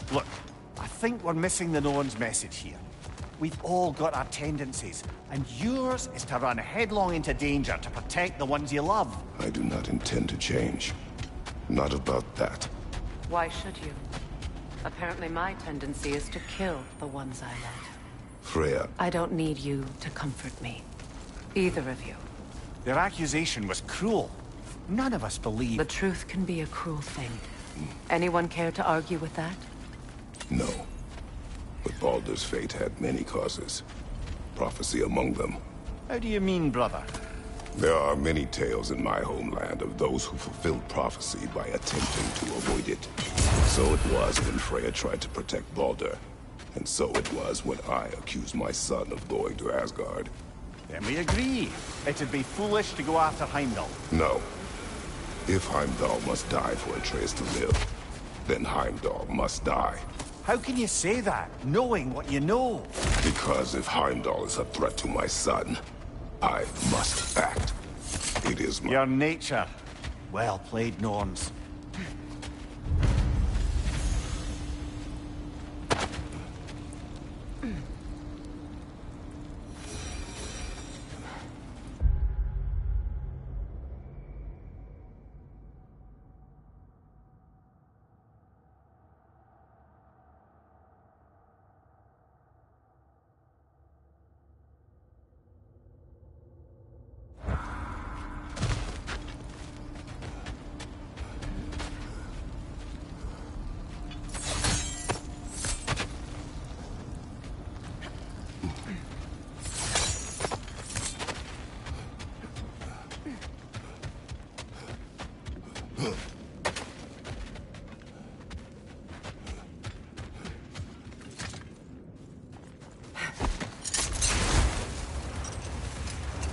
Look, I think we're missing the Norn's message here. We've all got our tendencies, and yours is to run headlong into danger to protect the ones you love. I do not intend to change. Not about that. Why should you? Apparently my tendency is to kill the ones I love. Freya. I don't need you to comfort me. Either of you. Their accusation was cruel. None of us believe... The truth can be a cruel thing. Anyone care to argue with that? No. But Baldur's fate had many causes. Prophecy among them. How do you mean, brother? There are many tales in my homeland of those who fulfilled prophecy by attempting to avoid it. So it was when Freya tried to protect Baldur. And so it was when I accused my son of going to Asgard. Then we agree. It'd be foolish to go after Heimdall. No. If Heimdall must die for Atreus to live, then Heimdall must die. How can you say that, knowing what you know? Because if Heimdall is a threat to my son, I must act. It is my... Your nature. Well played, Norns.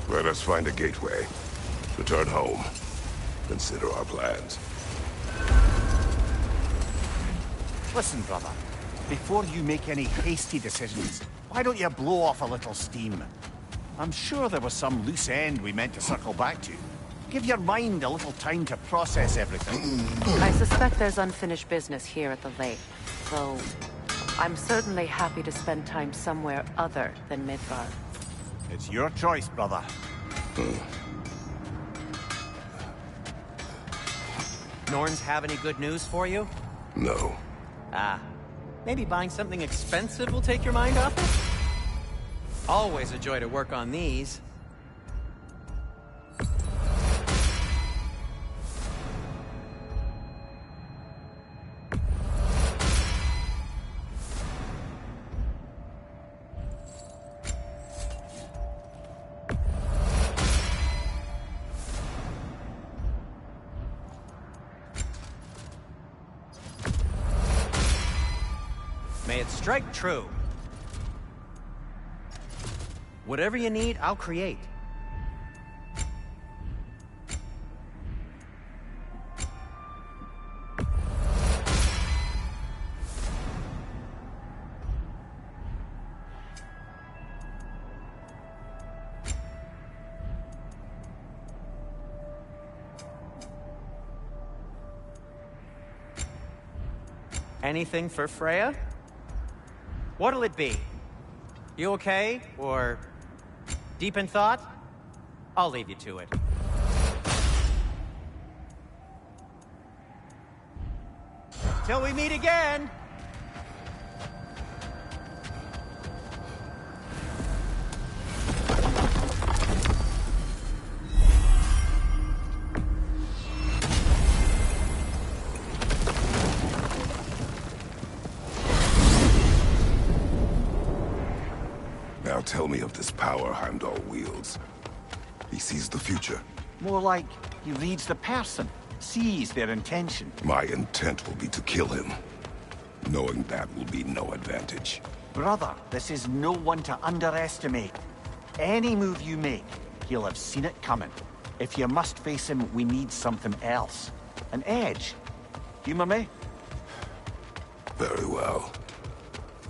Let us find a gateway. Return home. Consider our plans. Listen, brother. Before you make any hasty decisions, why don't you blow off a little steam? I'm sure there was some loose end we meant to circle back to. Give your mind a little time to process everything. I suspect there's unfinished business here at the lake, though I'm certainly happy to spend time somewhere other than Midgard. It's your choice, brother. Norns have any good news for you? No. Ah, maybe buying something expensive will take your mind off it? Always a joy to work on these. May it strike true. Whatever you need, I'll create. Anything for Freya? What'll it be? You okay? Or deep in thought? I'll leave you to it. Till we meet again! Now tell me of this power Heimdall wields. He sees the future. More like he reads the person, sees their intention. My intent will be to kill him. Knowing that will be no advantage. Brother, this is no one to underestimate. Any move you make, he'll have seen it coming. If you must face him, we need something else. An edge. Humor me? Very well.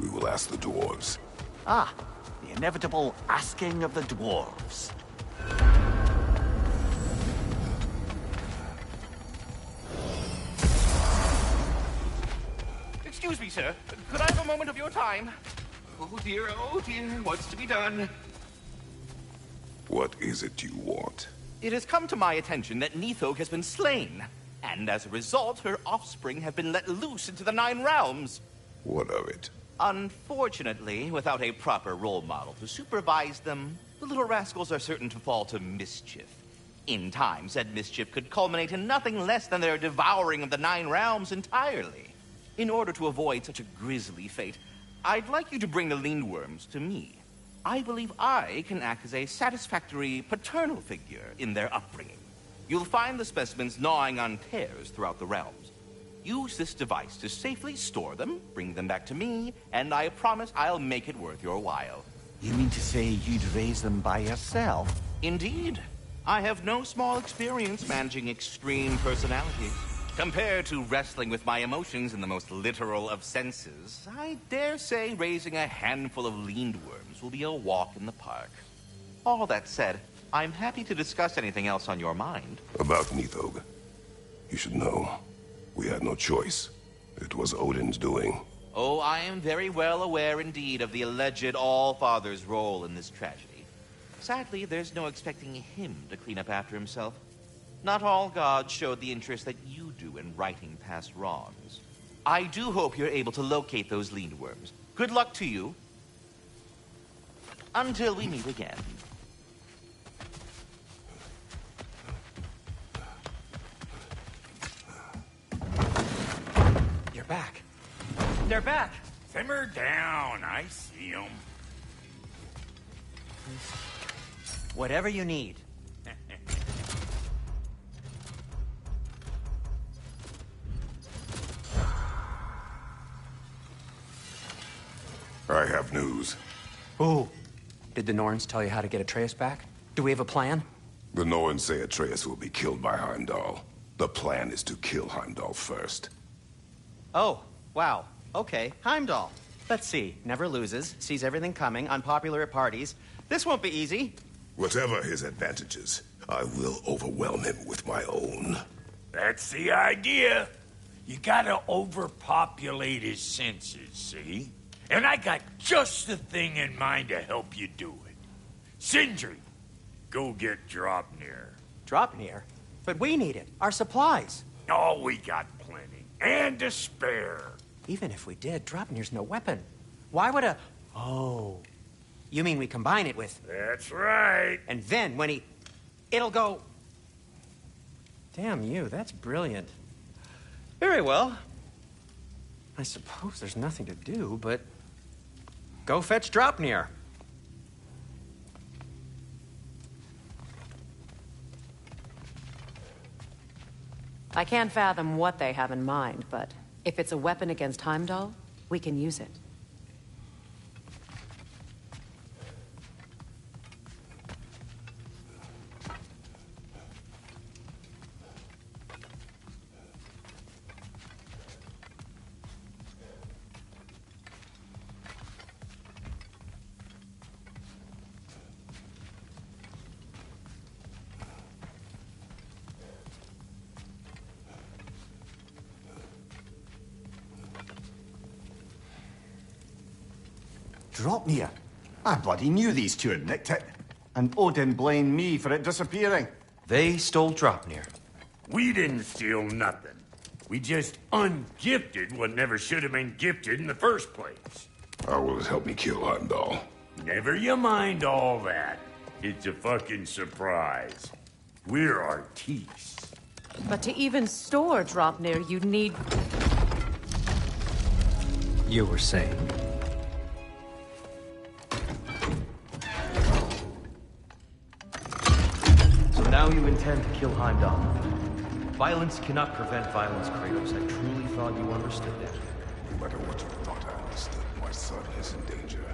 We will ask the dwarves. Ah, the inevitable asking of the dwarves. Excuse me, sir. Could I have a moment of your time? Oh dear, what's to be done? What is it you want? It has come to my attention that Nithog has been slain, and as a result, her offspring have been let loose into the Nine Realms. What of it? Unfortunately, without a proper role model to supervise them, the little rascals are certain to fall to mischief. In time, said mischief could culminate in nothing less than their devouring of the Nine Realms entirely. In order to avoid such a grisly fate, I'd like you to bring the Lindworms to me. I believe I can act as a satisfactory paternal figure in their upbringing. You'll find the specimens gnawing on tears throughout the realms. Use this device to safely store them, bring them back to me, and I promise I'll make it worth your while. You mean to say you'd raise them by yourself? Indeed. I have no small experience managing extreme personalities. Compared to wrestling with my emotions in the most literal of senses, I dare say raising a handful of Lindworms will be a walk in the park. All that said, I'm happy to discuss anything else on your mind. About Nithog. You should know. We had no choice. It was Odin's doing. Oh, I am very well aware indeed of the alleged All-Father's role in this tragedy. Sadly, there's no expecting him to clean up after himself. Not all gods showed the interest that you do in righting past wrongs. I do hope you're able to locate those Lindworms. Good luck to you. Until we meet again. You're back. They're back. Simmer down. I see them. Whatever you need. I have news. Ooh. Did the Norns tell you how to get Atreus back? Do we have a plan? The Norns say Atreus will be killed by Heimdall. The plan is to kill Heimdall first. Oh, wow. Okay, Heimdall. Let's see. Never loses, sees everything coming, unpopular at parties. This won't be easy. Whatever his advantages, I will overwhelm him with my own. That's the idea. You gotta overpopulate his senses, see? And I got just the thing in mind to help you do it. Sindri, go get Draupnir. Draupnir? But we need it. Our supplies. Oh, we got plenty. And to spare. Even if we did, Draupnir's no weapon. Why would a... Oh. You mean we combine it with... That's right. And then when he... It'll go... Damn you, that's brilliant. Very well. I suppose there's nothing to do, but... Go fetch Draupnir. I can't fathom what they have in mind, but if it's a weapon against Heimdall, we can use it. Draupnir? I bloody knew these two had nicked it. And Odin blamed me for it disappearing. They stole Draupnir. We didn't steal nothing. We just ungifted what never should have been gifted in the first place. How will it help me kill Heimdall? Never you mind all that. It's a fucking surprise. We're artistes. But to even store Draupnir, you'd need... You were saying? So now you intend to kill Heimdall. Violence cannot prevent violence, Kratos. I truly thought you understood that. No matter what you thought I understood, my son is in danger.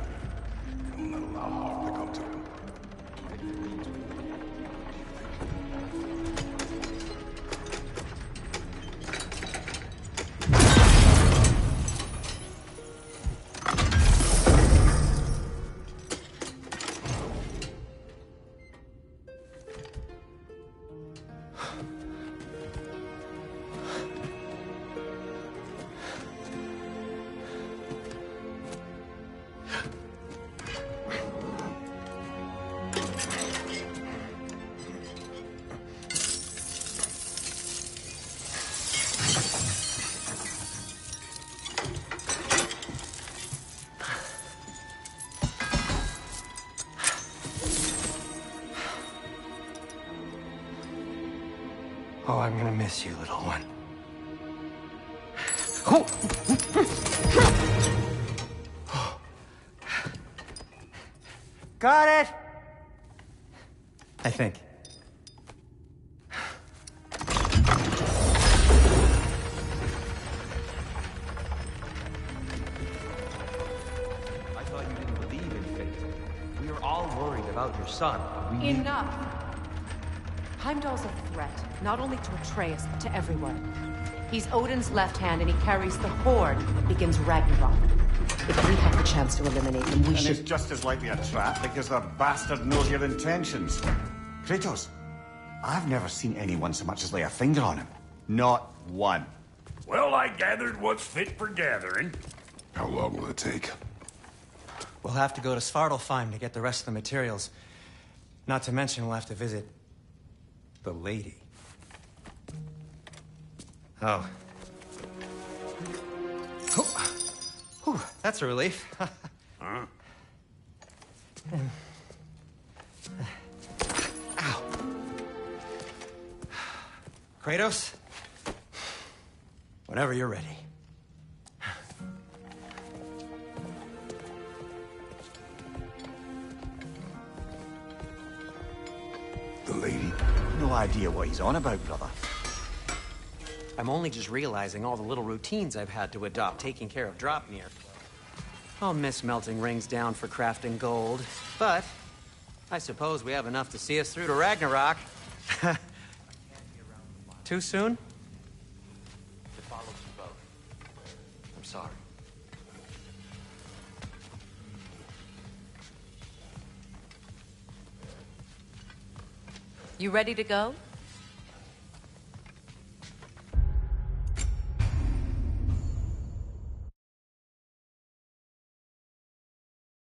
I will not allow harm to come to him. Oh, I'm gonna miss you, little one. Got it! I think. I thought you didn't believe in fate. We were all worried about your son. Enough! Heimdall's a threat, not only to Atreus, but to everyone. He's Odin's left hand, and he carries the horde that begins Ragnarok. If we have the chance to eliminate him, we should... it's just as likely a trap because the bastard knows your intentions. Kratos, I've never seen anyone so much as lay a finger on him. Not one. Well, I gathered what's fit for gathering. How long will it take? We'll have to go to Svartalfheim to get the rest of the materials. Not to mention we'll have to visit... the lady. Oh. Whew, that's a relief. Huh? Ow. Kratos? Whenever you're ready. The lady? No idea what he's on about, brother. I'm only just realizing all the little routines I've had to adopt taking care of Draupnir. I'll miss melting rings down for crafting gold, but I suppose we have enough to see us through to Ragnarok. Too soon? It follows you both. I'm sorry. You ready to go?